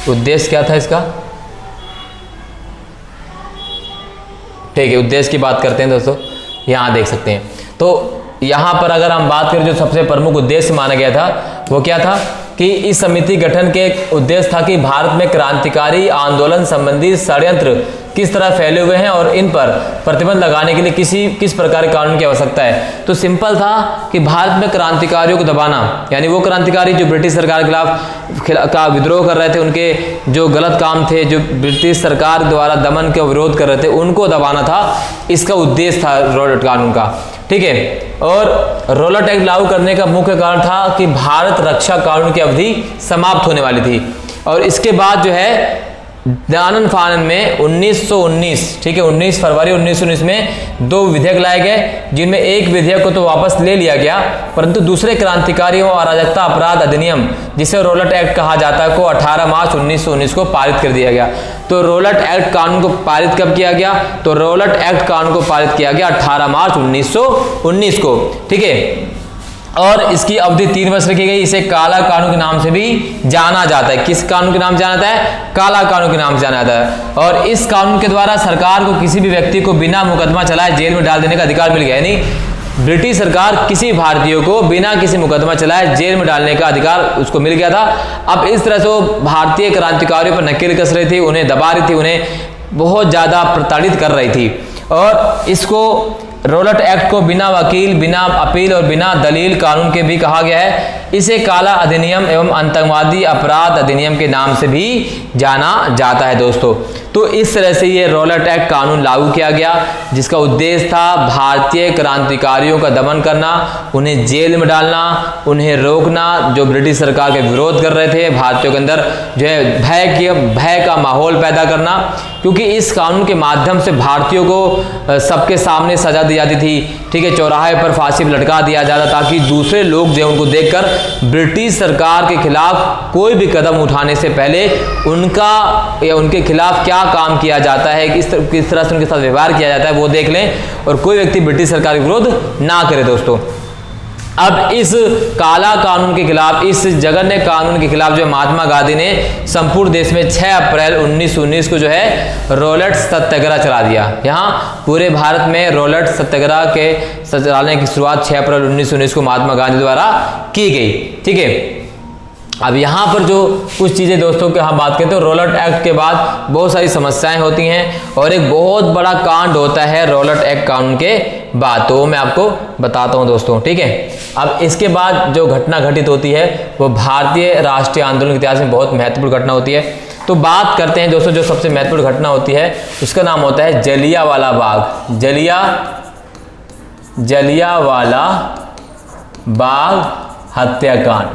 [SPEAKER 1] उद्देश्य क्या था इसका? ठीक है, उद्देश्य की बात करते हैं दोस्तों, यहाँ देख सकते हैं। तो यहाँ पर अगर हम बात करें जो सबसे प्रमुख उद्देश्य माना गया था वो क्या था कि इस समिति गठन के उद्देश्य था कि भारत में क्रांतिकारी आंदोलन संबंधी षड्यंत्र किस तरह फैले हुए हैं और इन पर प्रतिबंध लगाने के लिए किस प्रकार के कानून की आवश्यकता है। तो सिंपल था कि भारत में क्रांतिकारियों को दबाना, यानी वो क्रांतिकारी जो ब्रिटिश सरकार के खिलाफ का विद्रोह कर रहे थे, उनके जो गलत काम थे, जो ब्रिटिश सरकार द्वारा दमन का विरोध कर रहे थे, उनको दबाना था। इसका उद्देश्य था रॉलेट कानून का। ठीक है, और रॉलेट एक्ट लागू करने का मुख्य कारण था कि भारत रक्षा कानून की अवधि समाप्त होने वाली थी और इसके बाद जो है आनन फानन में 1919, ठीक है, 19 फरवरी 1919 में 2 विधेयक लाए गए, जिनमें एक विधेयक को तो वापस ले लिया गया, परंतु दूसरे क्रांतिकारियों और अराजकता अपराध अधिनियम, जिसे रॉलेट एक्ट कहा जाता है, को 18 मार्च 1919 को पारित कर दिया गया। तो रॉलेट एक्ट कानून को पारित कब किया गया? तो रॉलेट एक्ट कानून को पारित किया गया 18 मार्च 1919 को। ठीक है, और इसकी अवधि 3 वर्ष रखी गई। इसे काला कानून के नाम से भी जाना जाता है। किस कानून के नाम से जाना जाता है? काला कानून के नाम से जाना जाता है। और इस कानून के द्वारा सरकार को किसी भी व्यक्ति को बिना मुकदमा चलाए जेल में डाल देने का अधिकार मिल गया। यानी ब्रिटिश सरकार किसी भारतीय को बिना किसी मुकदमा चलाए जेल में डालने का अधिकार उसको मिल गया था। अब इस तरह से वो भारतीय क्रांतिकारियों पर नकेल कस रही थी, उन्हें दबा रही थी, उन्हें बहुत ज़्यादा प्रताड़ित कर रही थी। और इसको रॉलेट एक्ट को बिना वकील, बिना अपील और बिना दलील कानून के भी कहा गया है। इसे काला अधिनियम एवं आतंकवादी अपराध अधिनियम के नाम से भी जाना जाता है दोस्तों। तो इस तरह से ये रॉलेट एक्ट कानून लागू किया गया, जिसका उद्देश्य था भारतीय क्रांतिकारियों का दमन करना, उन्हें जेल में डालना, उन्हें रोकना, जो ब्रिटिश सरकार के विरोध कर रहे थे, भारतीयों के अंदर जो है भय का माहौल पैदा करना। क्योंकि इस कानून के माध्यम से भारतीयों को सबके सामने सजा दी जाती थी, ठीक है, चौराहे पर फांसी पर लटका दिया जाता, ताकि दूसरे लोग जो उनको देखकर ब्रिटिश सरकार के खिलाफ कोई भी कदम उठाने से पहले उनका या उनके खिलाफ क्या काम किया जाता है, किस तरह से उनके साथ व्यवहार किया जाता है, वो देख लें और कोई व्यक्ति ब्रिटिश सरकार के विरोध ना करे दोस्तों। अब इस काला कानून के खिलाफ, इस जघन्य कानून के खिलाफ जो महात्मा गांधी ने संपूर्ण देश में 6 अप्रैल 1919 को जो है रॉलेट सत्याग्रह चला दिया। यहाँ पूरे भारत में रॉलेट सत्याग्रह के चलाने की शुरुआत 6 अप्रैल 1919 को महात्मा गांधी द्वारा की गई, ठीक है। अब यहाँ पर जो कुछ चीज़ें दोस्तों की हम बात करते हैं, रॉलेट एक्ट के बाद बहुत सारी समस्याएं होती हैं और एक बहुत बड़ा कांड होता है रॉलेट एक्ट कानून के बाद, तो मैं आपको बताता हूँ दोस्तों, ठीक है। अब इसके बाद जो घटना घटित होती है वो भारतीय राष्ट्रीय आंदोलन के इतिहास में बहुत महत्वपूर्ण घटना होती है। तो बात करते हैं दोस्तों, जो सबसे महत्वपूर्ण घटना होती है उसका नाम होता है जलियांवाला बाग, जलियांवाला बाग हत्याकांड,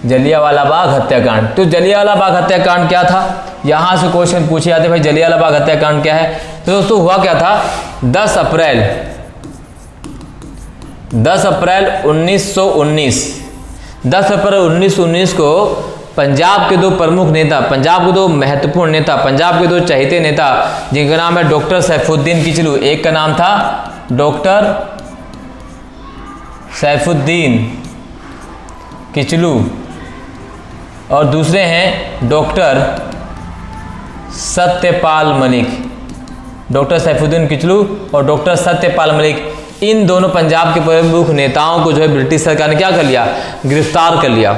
[SPEAKER 1] जलियांवाला बाग हत्याकांड। तो जलियांवाला बाग हत्याकांड क्या था, यहां से क्वेश्चन पूछे जाते भाई जलियांवाला बाग हत्याकांड क्या है। तो दोस्तों हुआ क्या था, 10 अप्रैल 1919 को पंजाब के दो प्रमुख नेता, पंजाब के दो महत्वपूर्ण नेता, पंजाब के दो चहेते नेता, जिनका नाम है डॉक्टर सैफुद्दीन किचलू। एक का नाम था डॉक्टर सैफुद्दीन किचलू और दूसरे हैं डॉक्टर सत्यपाल मलिक। डॉक्टर सैफुद्दीन किचलू और डॉक्टर सत्यपाल मलिक, इन दोनों पंजाब के प्रमुख नेताओं को जो है ब्रिटिश सरकार ने क्या कर लिया, गिरफ्तार कर लिया।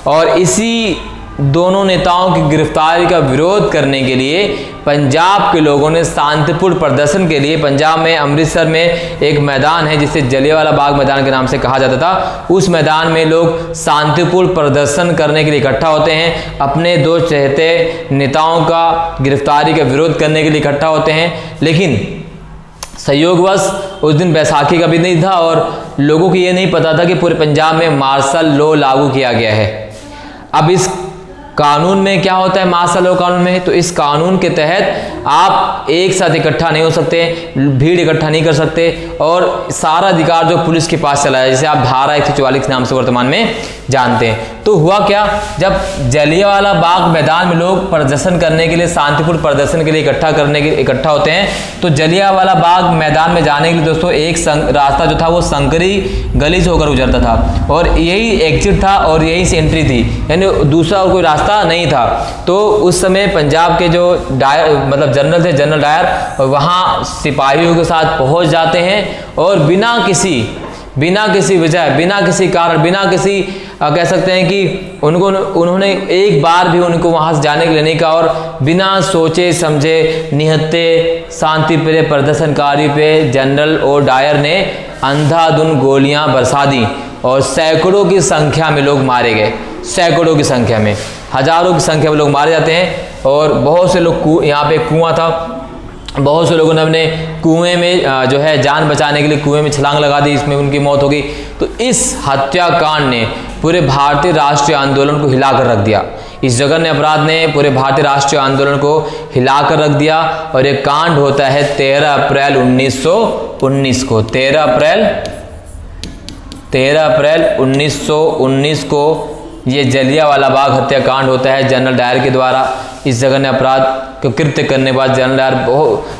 [SPEAKER 1] और इसी दोनों नेताओं की गिरफ्तारी का विरोध करने के लिए पंजाब के लोगों ने शांतिपूर्ण प्रदर्शन के लिए, पंजाब में अमृतसर में एक मैदान है जिसे जलियांवाला बाग मैदान के नाम से कहा जाता था, उस मैदान में लोग शांतिपूर्ण प्रदर्शन करने के लिए इकट्ठा होते हैं, अपने दो चहेते नेताओं का गिरफ्तारी का विरोध करने के लिए इकट्ठा होते हैं। लेकिन संयोगवश उस दिन बैसाखी का भी नहीं था और लोगों को ये नहीं पता था कि पूरे पंजाब में मार्शल लॉ लागू किया गया है। अब इस कानून में क्या होता है, मार्शल लॉ कानून में, तो इस कानून के तहत आप एक साथ इकट्ठा नहीं हो सकते, भीड़ इकट्ठा नहीं कर सकते और सारा अधिकार जो पुलिस के पास चला है, जिसे आप धारा 144 नाम से वर्तमान में जानते हैं। तो हुआ क्या, जब जलियांवाला बाग मैदान में लोग प्रदर्शन करने के लिए, शांतिपूर्ण प्रदर्शन के लिए इकट्ठा होते हैं, तो जलियांवाला बाग मैदान में जाने के लिए दोस्तों एक रास्ता जो था वो संकरी गली से होकर गुजरता था और यही एग्जिट था और यही से एंट्री थी, यानी दूसरा और कोई रास्ता नहीं था। तो उस समय पंजाब के जो डायर मतलब जनरल थे, जनरल डायर, वहाँ सिपाहियों के साथ पहुँच जाते हैं और बिना किसी वजह, बिना किसी कारण, बिना किसी कह सकते हैं कि उन्होंने एक बार भी उनको वहां से जाने के लिए नहीं कहा और बिना सोचे समझे निहत्थे शांतिप्रिय प्रदर्शनकारी पे जनरल और डायर ने अंधाधुंध गोलियां बरसा दी और सैकड़ों की संख्या में लोग मारे गए, सैकड़ों की संख्या में, हजारों की संख्या में लोग मारे जाते हैं। और बहुत से लोग, यहाँ पे कुआं था, बहुत से लोगों ने अपने कुएं में जो है जान बचाने के लिए कुएं में छलांग लगा दी, इसमें उनकी मौत हो गई। तो इस हत्याकांड ने पूरे भारतीय राष्ट्रीय आंदोलन को हिलाकर रख दिया। इस जघन्य अपराध ने पूरे भारतीय राष्ट्रीय आंदोलन को हिलाकर रख दिया और ये कांड होता है 13 अप्रैल 1919 को। 13 अप्रैल 1919 को ये जलियांवाला बाग हत्याकांड होता है जनरल डायर के द्वारा। इस जघन्य अपराध को कृत्य करने के बाद जनरल डायर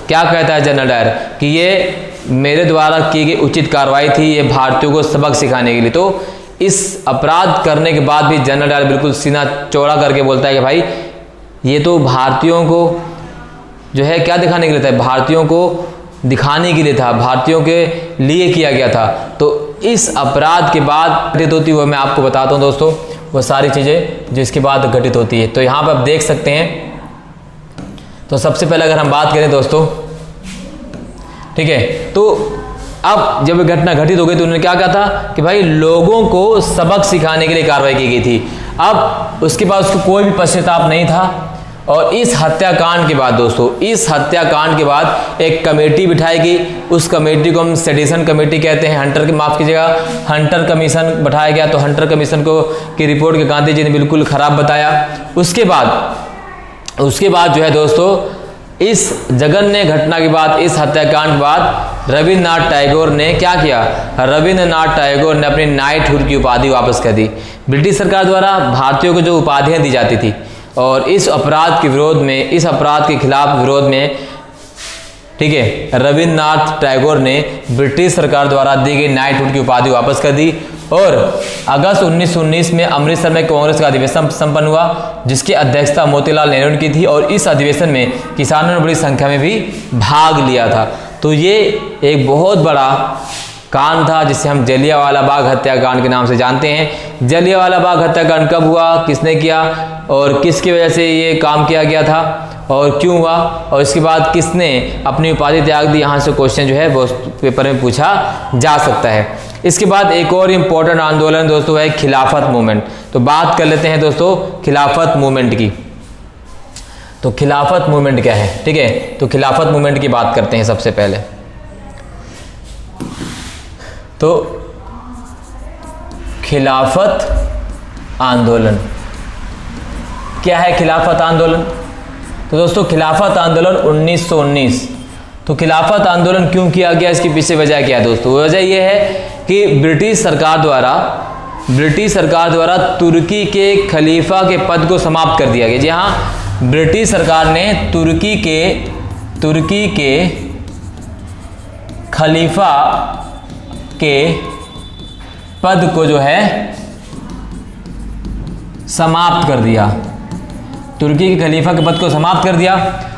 [SPEAKER 1] क्या कहता है, जनरल डायर कि ये मेरे द्वारा की गई उचित कार्रवाई थी, ये भारतीयों को सबक सिखाने के लिए। तो इस अपराध करने के बाद भी जनरल डायर बिल्कुल सीना चौड़ा करके बोलता है कि भाई ये तो भारतीयों को जो है क्या दिखाने के लिए था, भारतीयों को दिखाने के लिए था, भारतीयों के लिए किया गया था। तो इस अपराध के बाद घटित होती हुआ मैं आपको बताता हूँ दोस्तों वो सारी चीज़ें जो इसके बाद घटित होती है। तो यहाँ पर आप देख सकते हैं। तो सबसे पहले अगर हम बात करें दोस्तों, ठीक है, तो अब जब घटना घटित हो गई तो उन्होंने क्या कहा था कि भाई लोगों को सबक सिखाने के लिए कार्रवाई की गई थी। अब उसके बाद उसको कोई भी पश्चाताप नहीं था। और इस हत्याकांड के बाद दोस्तों, इस हत्याकांड के बाद एक कमेटी बिठाई गई। उस कमेटी को हम सेडिशन कमेटी कहते हैं। हंटर कमीशन बैठाया गया। तो हंटर कमीशन को की रिपोर्ट के गांधी जी ने बिल्कुल खराब बताया। उसके बाद जो है दोस्तों, इस जघन्य घटना के बाद, इस हत्याकांड के बाद रविन्द्रनाथ टैगोर ने क्या किया? रविन्द्रनाथ टैगोर ने अपनी नाइटहुड की उपाधि वापस कर दी। ब्रिटिश सरकार द्वारा भारतीयों को जो उपाधियां दी जाती थी, और इस अपराध के विरोध में, इस अपराध के खिलाफ विरोध में, ठीक है, रविन्द्रनाथ टैगोर ने ब्रिटिश सरकार द्वारा दी गई नाइटहुड की उपाधि वापस कर दी। और अगस्त 1919 में अमृतसर में कांग्रेस का अधिवेशन संपन्न हुआ, जिसकी अध्यक्षता मोतीलाल नेहरू ने की थी। और इस अधिवेशन में किसानों ने बड़ी संख्या में भी भाग लिया था। तो ये एक बहुत बड़ा कांड था जिसे हम जलियांवाला बाग हत्याकांड के नाम से जानते हैं। जलियांवाला बाग हत्याकांड कब हुआ, किसने किया, और किसकी वजह से ये काम किया गया था, और क्यों हुआ, और इसके बाद किसने अपनी उपाधि त्याग दी, यहाँ से क्वेश्चन जो है वो पेपर में पूछा जा सकता है। इसके बाद एक और इम्पोर्टेंट आंदोलन दोस्तों है खिलाफत मूवमेंट। तो बात कर लेते हैं दोस्तों खिलाफत मूवमेंट की। तो खिलाफत मूवमेंट क्या है, ठीक है, तो खिलाफत मूवमेंट की बात करते हैं सबसे पहले। तो खिलाफत आंदोलन क्या है? खिलाफत आंदोलन, तो दोस्तों खिलाफत आंदोलन 1919। तो खिलाफत आंदोलन क्यों किया गया, इसके पीछे वजह क्या है दोस्तों? वजह यह है कि ब्रिटिश सरकार द्वारा तुर्की के खलीफा के पद को समाप्त कर दिया गया। जी हाँ, ब्रिटिश सरकार ने तुर्की के खलीफा के पद को जो है समाप्त कर दिया। तुर्की के खलीफा के पद को समाप्त कर दिया।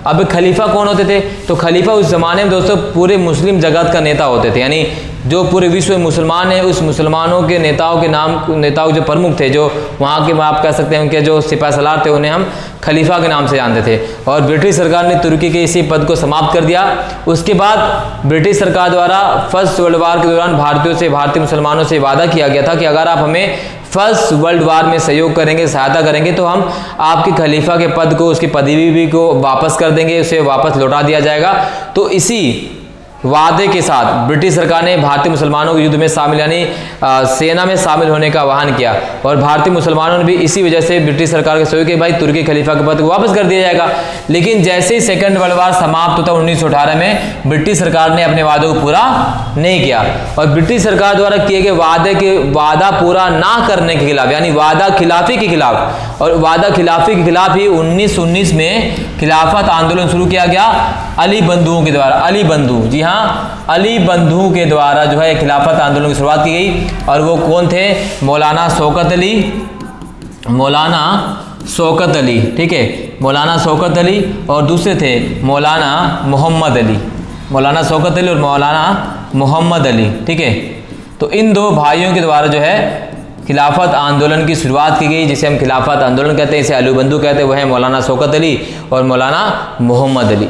[SPEAKER 1] अब खलीफा कौन होते थे? तो खलीफा उस जमाने में दोस्तों पूरे मुस्लिम जगत का नेता होते थे, यानी जो पूरे विश्व में मुसलमान है उस मुसलमानों के नेताओं जो प्रमुख थे, जो वहाँ के आप कह सकते हैं उनके जो सिपह सलार थे, उन्हें हम खलीफा के नाम से जानते थे। और ब्रिटिश सरकार ने तुर्की के इसी पद को समाप्त कर दिया। उसके बाद ब्रिटिश सरकार द्वारा फर्स्ट वर्ल्ड वॉर के दौरान भारतीय मुसलमानों से वादा किया गया था कि अगर आप हमें फर्स्ट वर्ल्ड वॉर में सहयोग करेंगे, सहायता करेंगे, तो हम आपके खलीफा के पद को, उसकी पदवी को वापस कर देंगे, उसे वापस लौटा दिया जाएगा। तो इसी वादे के साथ ब्रिटिश सरकार ने भारतीय मुसलमानों को युद्ध में शामिल, यानी सेना में शामिल होने का आह्वान किया। और भारतीय मुसलमानों ने भी इसी वजह से ब्रिटिश सरकार के सहयोग के भाई तुर्की खलीफा के पद को वापस कर दिया जाएगा। लेकिन जैसे ही सेकंड वर्ल्ड वॉर समाप्त होता 1918 में, ब्रिटिश सरकार ने अपने वादों को पूरा नहीं किया। और ब्रिटिश सरकार द्वारा किए गए वादा पूरा ना करने के खिलाफ, यानी वादा खिलाफी के खिलाफ, और वादा खिलाफी के खिलाफ ही 1919 में खिलाफत आंदोलन शुरू किया गया अली बंधुओं के द्वारा। अली बंधु, जी हाँ, अली बंधु के द्वारा जो है खिलाफत आंदोलन की शुरुआत की गई। और वो कौन थे? मौलाना शौकत अली, ठीक है, मौलाना शौकत अली, और दूसरे थे मौलाना मोहम्मद अली, मौलाना शौकत अली और मौलाना मोहम्मद अली, ठीक है। तो इन दो भाइयों के द्वारा जो है खिलाफत आंदोलन की शुरुआत की गई, जिसे हम खिलाफत आंदोलन कहते हैं, इसे अली बंधु कहते हैं। वह है मौलाना शौकत अली और मौलाना मोहम्मद अली,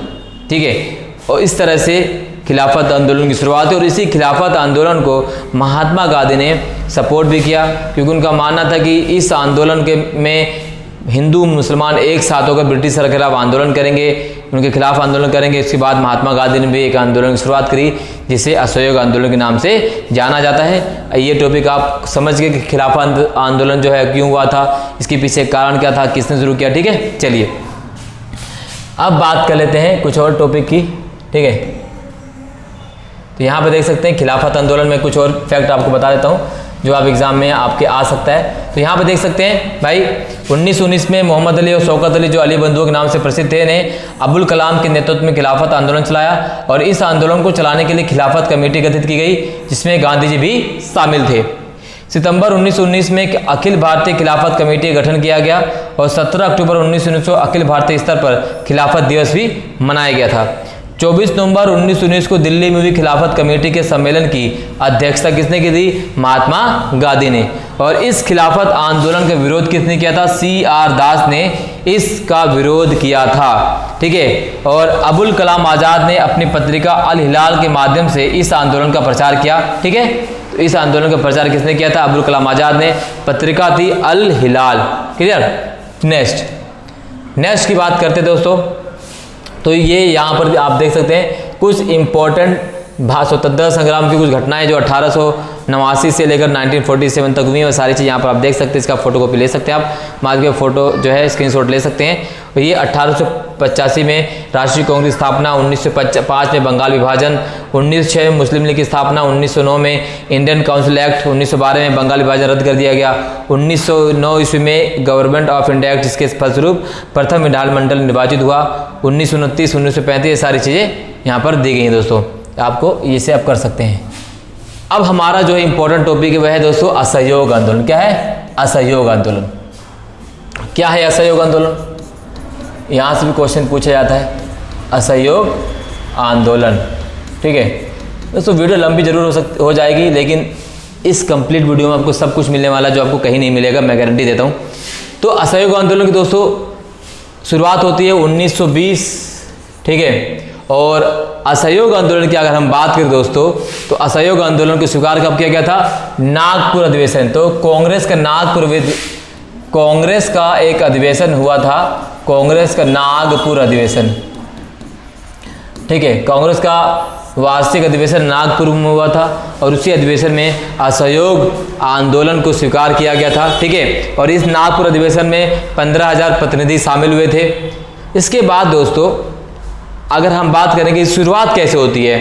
[SPEAKER 1] ठीक है। और इस तरह से खिलाफत आंदोलन की शुरुआत है। और इसी खिलाफत आंदोलन को महात्मा गांधी ने सपोर्ट भी किया, क्योंकि उनका मानना था कि इस आंदोलन में हिंदू मुसलमान एक साथ होकर ब्रिटिश सरकार के खिलाफ आंदोलन करेंगे, उनके खिलाफ आंदोलन करेंगे। इसके बाद महात्मा गांधी ने भी एक आंदोलन की शुरुआत करी, जिसे असहयोग आंदोलन के नाम से जाना जाता है। ये टॉपिक आप समझ गए कि खिलाफत आंदोलन जो है क्यों हुआ था, इसके पीछे कारण क्या था, किसने शुरू किया, ठीक है। चलिए अब बात कर लेते हैं कुछ और टॉपिक की, ठीक है। तो यहाँ पे देख सकते हैं खिलाफत आंदोलन में कुछ और फैक्ट आपको बता देता हूँ जो आप एग्जाम में आपके आ सकता है। तो यहाँ पे देख सकते हैं भाई 1919 में मोहम्मद अली और शौकत अली, जो अली बंधुओं के नाम से प्रसिद्ध थे, ने अबुल कलाम के नेतृत्व में खिलाफत आंदोलन चलाया। और इस आंदोलन को चलाने के लिए खिलाफत कमेटी गठित की गई, जिसमें गांधी जी भी शामिल थे। सितंबर 1919 में एक अखिल भारतीय खिलाफत कमेटी का गठन किया गया और 17 अक्टूबर 1919 को अखिल भारतीय स्तर पर खिलाफत दिवस भी मनाया गया था। 24 नवंबर 1919 को दिल्ली में हुई खिलाफत कमेटी के सम्मेलन की अध्यक्षता किसने की थी? महात्मा गांधी ने। और इस खिलाफत आंदोलन का विरोध किसने किया था? CR दास ने इसका विरोध किया था। ठीक है। और अबुल कलाम आजाद ने अपनी पत्रिका अल हिलाल के माध्यम से इस आंदोलन का प्रचार किया। ठीक है। तो इस आंदोलन का प्रचार किसने किया था? अबुल कलाम आजाद ने। पत्रिका थी अल हिलाल। क्लियर। नेक्स्ट की बात करते दोस्तों, तो ये यहाँ पर आप देख सकते हैं कुछ इंपॉर्टेंट स्वतंत्रता संग्राम की कुछ घटनाएं जो 1889 से लेकर 1947 तक हुई है, सारी चीज़ यहाँ पर आप देख सकते हैं। इसका फोटो कॉपी ले सकते हैं आप, मार्ग के फोटो जो है स्क्रीनशॉट ले सकते हैं। और ये 1885 में राष्ट्रीय कांग्रेस स्थापना, 1905 में बंगाल विभाजन, 1906 में मुस्लिम लीग की स्थापना, 1909 में इंडियन काउंसिल एक्ट, 1912 में बंगाल विभाजन रद्द कर दिया गया, 1909 ईस्वी में गवर्नमेंट ऑफ इंडिया एक्ट, इसके फलस्वरूप प्रथम विधानमंडल निर्वाचित हुआ, 1929, 1935 ये सारी चीज़ें यहाँ पर दी गई हैं दोस्तों। आपको इसे आप कर सकते हैं। अब हमारा जो है इंपॉर्टेंट टॉपिक है वह है दोस्तों असहयोग आंदोलन। क्या है? असहयोग आंदोलन। क्या है असहयोग आंदोलन? यहाँ से भी क्वेश्चन पूछा जाता है, असहयोग आंदोलन। ठीक है दोस्तों, वीडियो लंबी जरूर हो जाएगी, लेकिन इस कंप्लीट वीडियो में आपको सब कुछ मिलने वाला जो आपको कहीं नहीं मिलेगा, मैं गारंटी देता हूँ। तो असहयोग आंदोलन की दोस्तों शुरुआत होती है 1920। ठीक है। और असहयोग आंदोलन की अगर हम बात करें दोस्तों, तो असहयोग आंदोलन को स्वीकार कब किया गया था? नागपुर अधिवेशन। तो कांग्रेस का एक अधिवेशन हुआ था, कांग्रेस का नागपुर अधिवेशन। ठीक है। कांग्रेस का वार्षिक अधिवेशन नागपुर में हुआ था और उसी अधिवेशन में असहयोग आंदोलन को स्वीकार किया गया था। ठीक है। और इस नागपुर अधिवेशन में 15,000 प्रतिनिधि शामिल हुए थे। इसके बाद दोस्तों अगर हम बात करें कि शुरुआत कैसे होती है,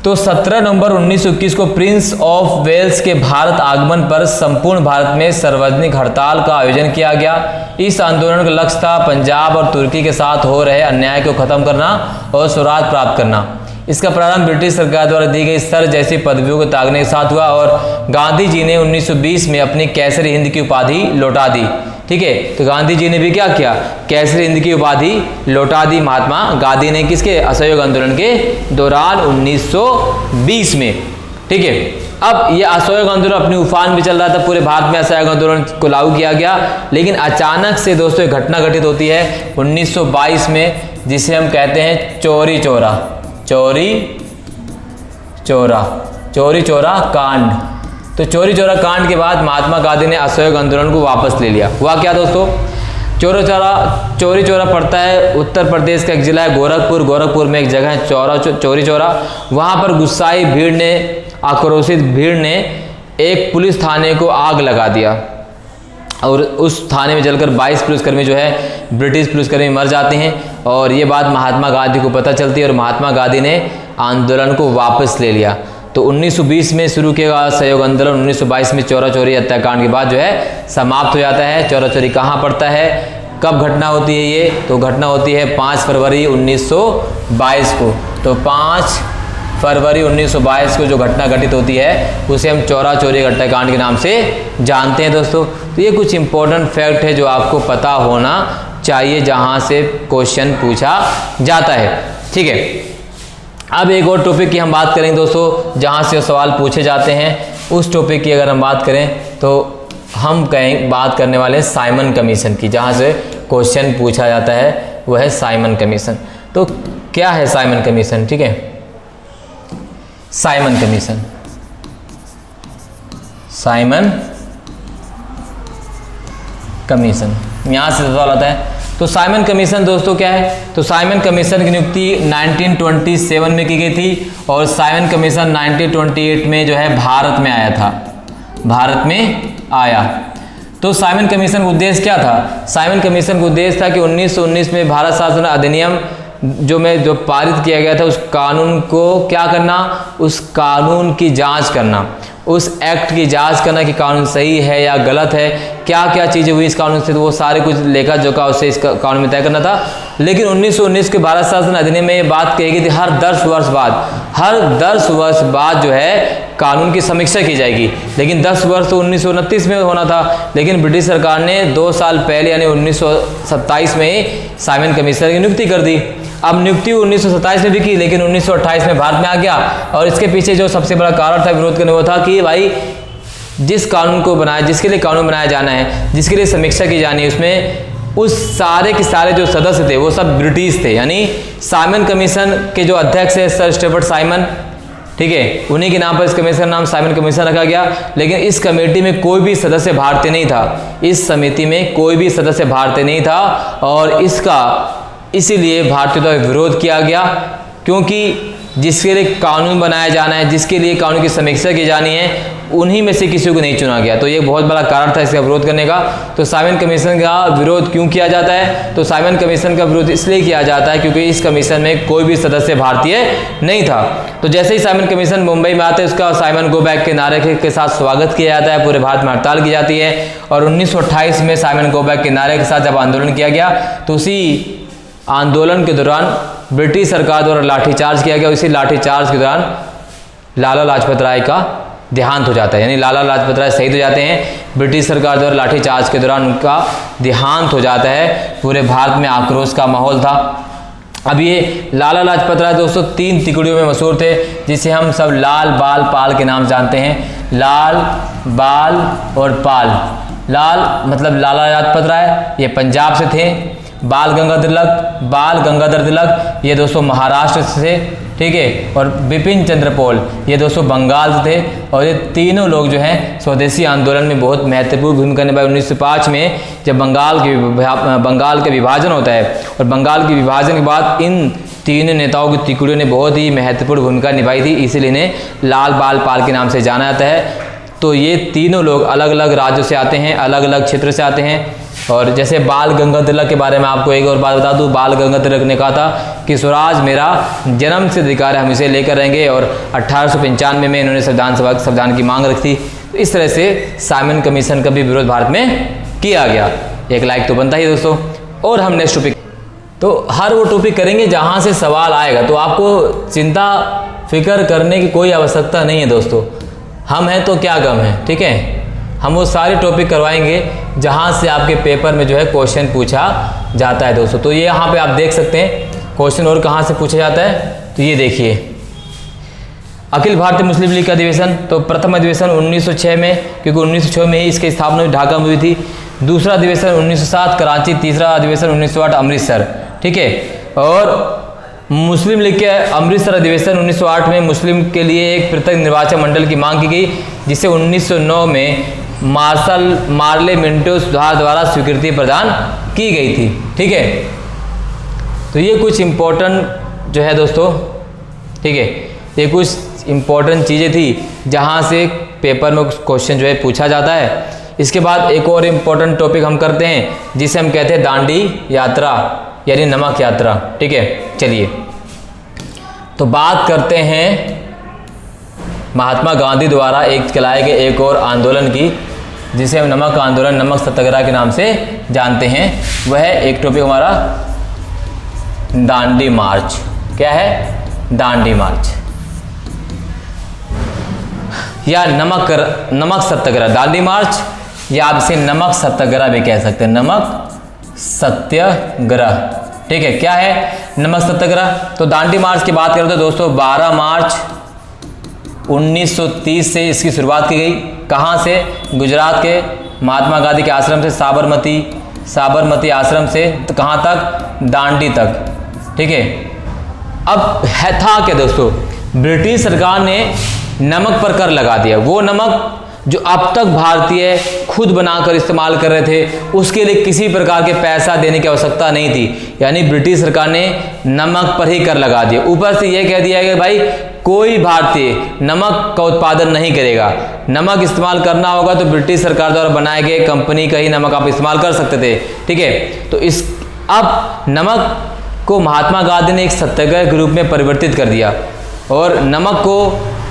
[SPEAKER 1] तो 17 नवंबर 1921 को प्रिंस ऑफ वेल्स के भारत आगमन पर संपूर्ण भारत में सार्वजनिक हड़ताल का आयोजन किया गया। इस आंदोलन का लक्ष्य था पंजाब और तुर्की के साथ हो रहे अन्याय को खत्म करना और स्वराज प्राप्त करना। इसका प्रारंभ ब्रिटिश सरकार द्वारा दी गई सर जैसी पदवियों को त्यागने के साथ हुआ और गांधी जी ने 1920 में अपनी कैसर हिंद की उपाधि लौटा दी। ठीक है। तो गांधी जी ने भी क्या किया? कैसर हिंद की उपाधि लौटा दी महात्मा गांधी ने। किसके? असहयोग आंदोलन के दौरान 1920 में। ठीक है। अब ये असहयोग आंदोलन अपनी उफान भी चल रहा था, पूरे भारत में असहयोग आंदोलन को लागू किया गया, लेकिन अचानक से दोस्तों एक घटना घटित होती है 1922 में, जिसे हम कहते हैं चौरी चौरा कांड। तो चौरी चौरा कांड के बाद महात्मा गांधी ने असहयोग आंदोलन को वापस ले लिया। हुआ क्या दोस्तों? चौरी चौरा पड़ता है उत्तर प्रदेश का एक जिला है गोरखपुर में एक जगह है चौरी चौरा। वहाँ पर गुस्साई भीड़ ने, आक्रोशित भीड़ ने एक पुलिस थाने को आग लगा दिया और उस थाने में जलकर 22 पुलिसकर्मी जो है ब्रिटिश पुलिसकर्मी मर जाते हैं। और ये बात महात्मा गांधी को पता चलती है और महात्मा गांधी ने आंदोलन को वापस ले लिया। तो 1920 में शुरू किया गया असहयोग आंदोलन 1922 में चौरा चौरी हत्याकांड के बाद जो है समाप्त हो जाता है। चौरा चौरी कहाँ पड़ता है, कब घटना होती है ये? तो घटना होती है 5 फरवरी 1922 को। तो 5 फरवरी 1922 को जो घटना घटित होती है उसे हम चौरा चौरी हत्याकांड के नाम से जानते हैं दोस्तों। तो ये कुछ इंपॉर्टेंट फैक्ट है जो आपको पता होना चाहिए जहाँ से क्वेश्चन पूछा जाता है। ठीक है। अब एक और टॉपिक की हम बात करेंगे दोस्तों जहाँ से सवाल पूछे जाते हैं। उस टॉपिक की अगर हम बात करें तो हम बात करने वाले हैं साइमन कमीशन की, जहाँ से क्वेश्चन पूछा जाता है वह है साइमन कमीशन। तो क्या है साइमन कमीशन? ठीक है। साइमन कमीशन यहाँ से सवाल आता है। तो साइमन कमीशन दोस्तों क्या है? तो साइमन कमीशन की नियुक्ति 1927 में की गई थी और साइमन कमीशन 1928 में जो है भारत में आया। तो साइमन कमीशन का उद्देश्य क्या था? साइमन कमीशन का उद्देश्य था कि 1919 में भारत शासन अधिनियम जो पारित किया गया था उस कानून को क्या करना, उस कानून की जांच करना, उस एक्ट की जांच करना कि कानून सही है या गलत है, क्या क्या चीज़ें हुई इस कानून से, तो वो सारे कुछ लेखा जोखा उससे इस कानून में तय करना था। लेकिन 1919 के भारत शासन अधिनियम में ये बात कही गई थी हर 10 वर्ष बाद जो है कानून की समीक्षा की जाएगी। लेकिन 10 वर्ष तो 1929 में होना था, लेकिन ब्रिटिश सरकार ने 2 साल पहले यानी 1927 में ही साइमन कमीशन की नियुक्ति कर दी। अब नियुक्ति 1927 में भी की, लेकिन 1928 में भारत में आ गया। और इसके पीछे जो सबसे बड़ा कारण था विरोध करने, वो था कि भाई जिस कानून को बनाया, जिसके लिए कानून बनाया जाना है, जिसके लिए समीक्षा की जानी है, उसमें उस सारे के सारे जो सदस्य थे वो सब ब्रिटिश थे। यानी साइमन कमीशन के जो अध्यक्ष है सर स्टेफर्ड साइमन, ठीक है, उन्हीं के नाम पर इस कमीशन का नाम साइमन कमीशन रखा गया। लेकिन इस कमेटी में कोई भी सदस्य भारतीय नहीं था, इस समिति में कोई भी सदस्य भारतीय नहीं था, और इसका इसीलिए भारतीयों द्वारा विरोध किया गया, क्योंकि जिसके लिए कानून बनाया जाना है, जिसके लिए कानून की समीक्षा की जानी है, उन्हीं में से किसी को नहीं चुना गया। तो ये बहुत बड़ा कारण था इसका विरोध करने का। तो साइमन कमीशन का विरोध क्यों किया जाता है? तो साइमन कमीशन का विरोध इसलिए किया जाता है क्योंकि इस कमीशन में कोई भी सदस्य भारतीय नहीं था। तो जैसे ही साइमन कमीशन मुंबई में आते हैं, उसका साइमन गो बैक के नारे के साथ स्वागत किया जाता है, पूरे भारत में हड़ताल की जाती है। और 1928 में साइमन गो बैक के नारे के साथ जब आंदोलन किया गया, तो उसी आंदोलन के दौरान ब्रिटिश सरकार द्वारा लाठीचार्ज किया गया। इसी लाठीचार्ज के दौरान लाला लाजपत राय का देहांत हो जाता है, यानी लाला लाजपत राय शहीद हो जाते हैं। ब्रिटिश सरकार द्वारा लाठीचार्ज के दौरान उनका देहांत हो जाता है। पूरे भारत में आक्रोश का माहौल था। अब ये लाला लाजपत राय दोस्तों 3 तिकड़ियों में मशहूर थे, जिसे हम सब लाल, बाल, पाल के नाम जानते हैं। लाल, बाल और पाल। लाल मतलब लाला लाजपत राय, ये पंजाब से थे। बाल गंगाधर तिलक ये दोस्तों महाराष्ट्र से थे, ठीक है। और बिपिन चंद्र पाल ये दोस्तों बंगाल से थे। और ये तीनों लोग जो हैं स्वदेशी आंदोलन में बहुत महत्वपूर्ण भूमिका निभाई। 1905 में जब बंगाल का विभाजन होता है, और बंगाल के विभाजन के बाद इन तीन नेताओं की तिकड़ियों ने बहुत ही महत्वपूर्ण भूमिका निभाई थी, इसीलिए इन्हें लाल, बाल, पाल के नाम से जाना जाता है। तो ये तीनों लोग अलग अलग राज्यों से आते हैं, अलग अलग क्षेत्र से आते हैं। और जैसे बाल गंगाधर तिलक के बारे में आपको एक और बात बता दूं, बाल गंगाधर तिलक ने कहा था कि स्वराज मेरा जन्म से अधिकार है, हम इसे लेकर रहेंगे। और 1895 में इन्होंने संविधान की मांग रखी थी। तो इस तरह से साइमन कमीशन का भी विरोध भारत में किया गया। एक लाइक तो बनता ही दोस्तों। और हम नेक्स्ट टॉपिक, तो हर वो टॉपिक करेंगे जहाँ से सवाल आएगा, तो आपको चिंता फिक्र करने की कोई आवश्यकता नहीं है दोस्तों। हम हैं तो क्या गम है, ठीक है। हम वो सारे टॉपिक करवाएंगे जहाँ से आपके पेपर में जो है क्वेश्चन पूछा जाता है दोस्तों। तो ये यहाँ पे आप देख सकते हैं क्वेश्चन और कहाँ से पूछा जाता है। तो ये देखिए, अखिल भारतीय मुस्लिम लीग का अधिवेशन, तो प्रथम अधिवेशन 1906 में, क्योंकि 1906 में ही इसकी स्थापना ढाका में हुई थी। दूसरा अधिवेशन 1907 कराची, तीसरा अधिवेशन 1908 अमृतसर, ठीक है। और मुस्लिम लीग के अमृतसर अधिवेशन 1908 में मुस्लिम के लिए एक पृथक निर्वाचन मंडल की मांग की गई, जिसे 1909 में मार्शल मार्ले मिंटो सुधार द्वारा स्वीकृति प्रदान की गई थी, ठीक है। तो ये कुछ इम्पोर्टेंट जो है दोस्तों, ठीक है, ये कुछ इम्पोर्टेंट चीज़ें थी जहाँ से पेपर में क्वेश्चन जो है पूछा जाता है। इसके बाद एक और इम्पोर्टेंट टॉपिक हम करते हैं, जिसे हम कहते हैं दांडी यात्रा, यानी नमक यात्रा, ठीक है। चलिए तो बात करते हैं महात्मा गांधी द्वारा एक चलाए गए एक और आंदोलन की, जिसे हम नमक आंदोलन, नमक सत्याग्रह के नाम से जानते हैं। वह एक टॉपिक हमारा दांडी मार्च। क्या है? दांडी मार्च या नमक सत्याग्रह। दांडी मार्च या आप इसे नमक सत्याग्रह भी कह सकते हैं, नमक सत्याग्रह, ठीक है। क्या है नमक सत्याग्रह? तो दांडी मार्च की बात करें तो दोस्तों 12 मार्च 1930 से इसकी शुरुआत की गई। कहाँ से? गुजरात के महात्मा गांधी के आश्रम से, साबरमती आश्रम से तो कहाँ तक? दांडी तक, ठीक है। अब है था क्या दोस्तों, ब्रिटिश सरकार ने नमक पर कर लगा दिया। वो नमक जो अब तक भारतीय खुद बनाकर इस्तेमाल कर रहे थे, उसके लिए किसी प्रकार के पैसा देने की आवश्यकता नहीं थी। यानी ब्रिटिश सरकार ने नमक पर ही कर लगा दिया। ऊपर से यह कह दिया कि भाई कोई भारतीय नमक का उत्पादन नहीं करेगा, नमक इस्तेमाल करना होगा तो ब्रिटिश सरकार द्वारा बनाए गए कंपनी का ही नमक आप इस्तेमाल कर सकते थे, ठीक है। तो अब नमक को महात्मा गांधी ने एक सत्याग्रह के रूप में परिवर्तित कर दिया। और नमक को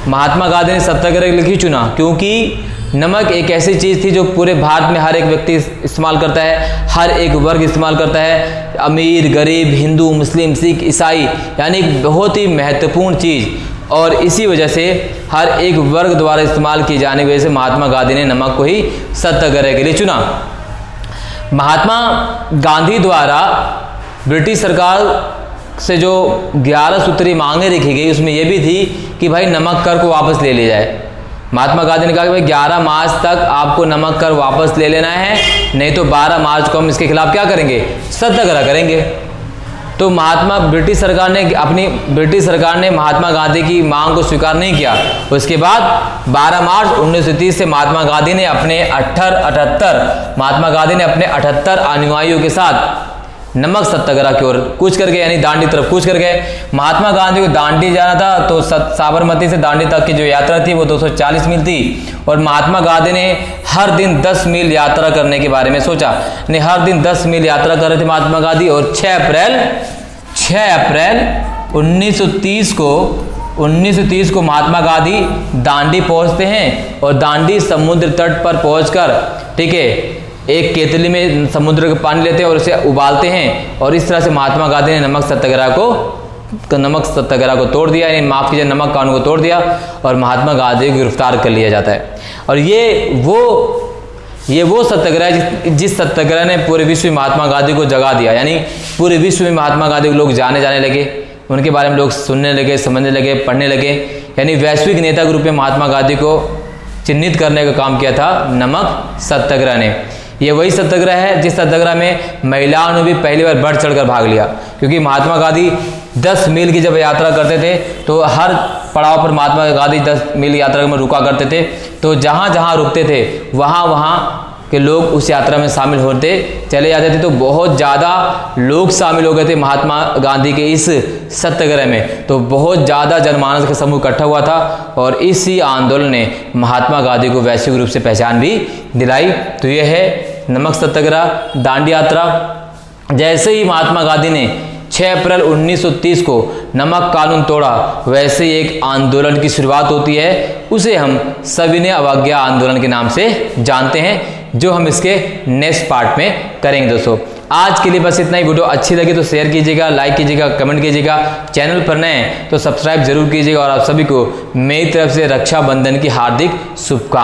[SPEAKER 1] महात्मा गांधी ने सत्याग्रह के लिए क्यों चुना? क्योंकि नमक एक ऐसी चीज़ थी जो पूरे भारत में हर एक व्यक्ति इस्तेमाल करता है, हर एक वर्ग इस्तेमाल करता है, अमीर, गरीब, हिंदू, मुस्लिम, सिख, ईसाई, यानी एक बहुत ही महत्वपूर्ण चीज़। और इसी वजह से हर एक वर्ग द्वारा इस्तेमाल की जाने की वजह से महात्मा गांधी ने नमक को ही सत्याग्रह के लिए चुना। महात्मा गांधी द्वारा ब्रिटिश सरकार से जो 11 सूत्री मांगे रखी गई उसमें यह भी थी कि भाई नमक कर को वापस ले लिया जाए। महात्मा गांधी ने कहा कि भाई 11 मार्च तक आपको नमक कर वापस ले लेना है, नहीं तो 12 मार्च को हम इसके खिलाफ क्या करेंगे, सत्याग्रह करेंगे। तो ब्रिटिश सरकार ने महात्मा गांधी की मांग को स्वीकार नहीं किया। उसके बाद 12 मार्च 1930 से महात्मा गांधी ने अपने 78 अनुयायियों के साथ नमक सत्याग्रह की ओर कूच कर गए, यानी दांडी तरफ कूच कर गए। महात्मा गांधी को दांडी जाना था, तो साबरमती से दांडी तक की जो यात्रा थी वो 240 मील थी, और महात्मा गांधी ने हर दिन 10 मील यात्रा करने के बारे में सोचा। हर दिन 10 मील यात्रा कर रहे थे महात्मा गांधी, और 6 अप्रैल 1930 को महात्मा गांधी दांडी पहुंचते हैं, और दांडी समुद्र तट पर पहुंचकर, ठीक है, एक केतली में समुद्र का पानी लेते हैं और उसे उबालते हैं, और इस तरह से महात्मा गांधी ने नमक सत्याग्रह को तोड़ दिया, यानी माफ कीजिए, नमक कानून को तोड़ दिया, और महात्मा गांधी को गिरफ्तार कर लिया जाता है। और ये वो सत्याग्रह जिस सत्याग्रह ने पूरे विश्व में महात्मा गांधी को जगा दिया, यानी पूरे विश्व में महात्मा गांधी को लोग जाने लगे, उनके बारे में लोग सुनने लगे, समझने लगे, पढ़ने लगे, यानी वैश्विक नेता के रूप में महात्मा गांधी को चिन्हित करने का काम किया था नमक सत्याग्रह ने। ये वही सत्याग्रह है जिस सत्याग्रह में महिलाओं ने भी पहली बार बढ़ चढ़कर भाग लिया, क्योंकि महात्मा गांधी 10 मील की जब यात्रा करते थे तो हर पड़ाव पर महात्मा गांधी 10 मील यात्रा में रुका करते थे, तो जहाँ जहाँ रुकते थे वहाँ के लोग उस यात्रा में शामिल होते चले जाते थे। तो बहुत ज़्यादा लोग शामिल हो गए थे महात्मा गांधी के इस सत्याग्रह में, तो बहुत ज़्यादा जनमानस का समूह इकट्ठा हुआ था, और इसी आंदोलन ने महात्मा गांधी को वैश्विक रूप से पहचान भी दिलाई। तो यह है नमक सत्याग्रह, दांडी यात्रा। जैसे ही महात्मा गांधी ने 6 अप्रैल 1930 को नमक कानून तोड़ा, वैसे ही एक आंदोलन की शुरुआत होती है, उसे हम सविनय अवज्ञा आंदोलन के नाम से जानते हैं, जो हम इसके नेक्स्ट पार्ट में करेंगे। दोस्तों आज के लिए बस इतना ही। वीडियो अच्छी लगी तो शेयर कीजिएगा, लाइक कीजिएगा, कमेंट कीजिएगा, चैनल पर नए हैं तो सब्सक्राइब जरूर कीजिएगा, और आप सभी को मेरी तरफ से रक्षाबंधन की हार्दिक शुभकामनाएं।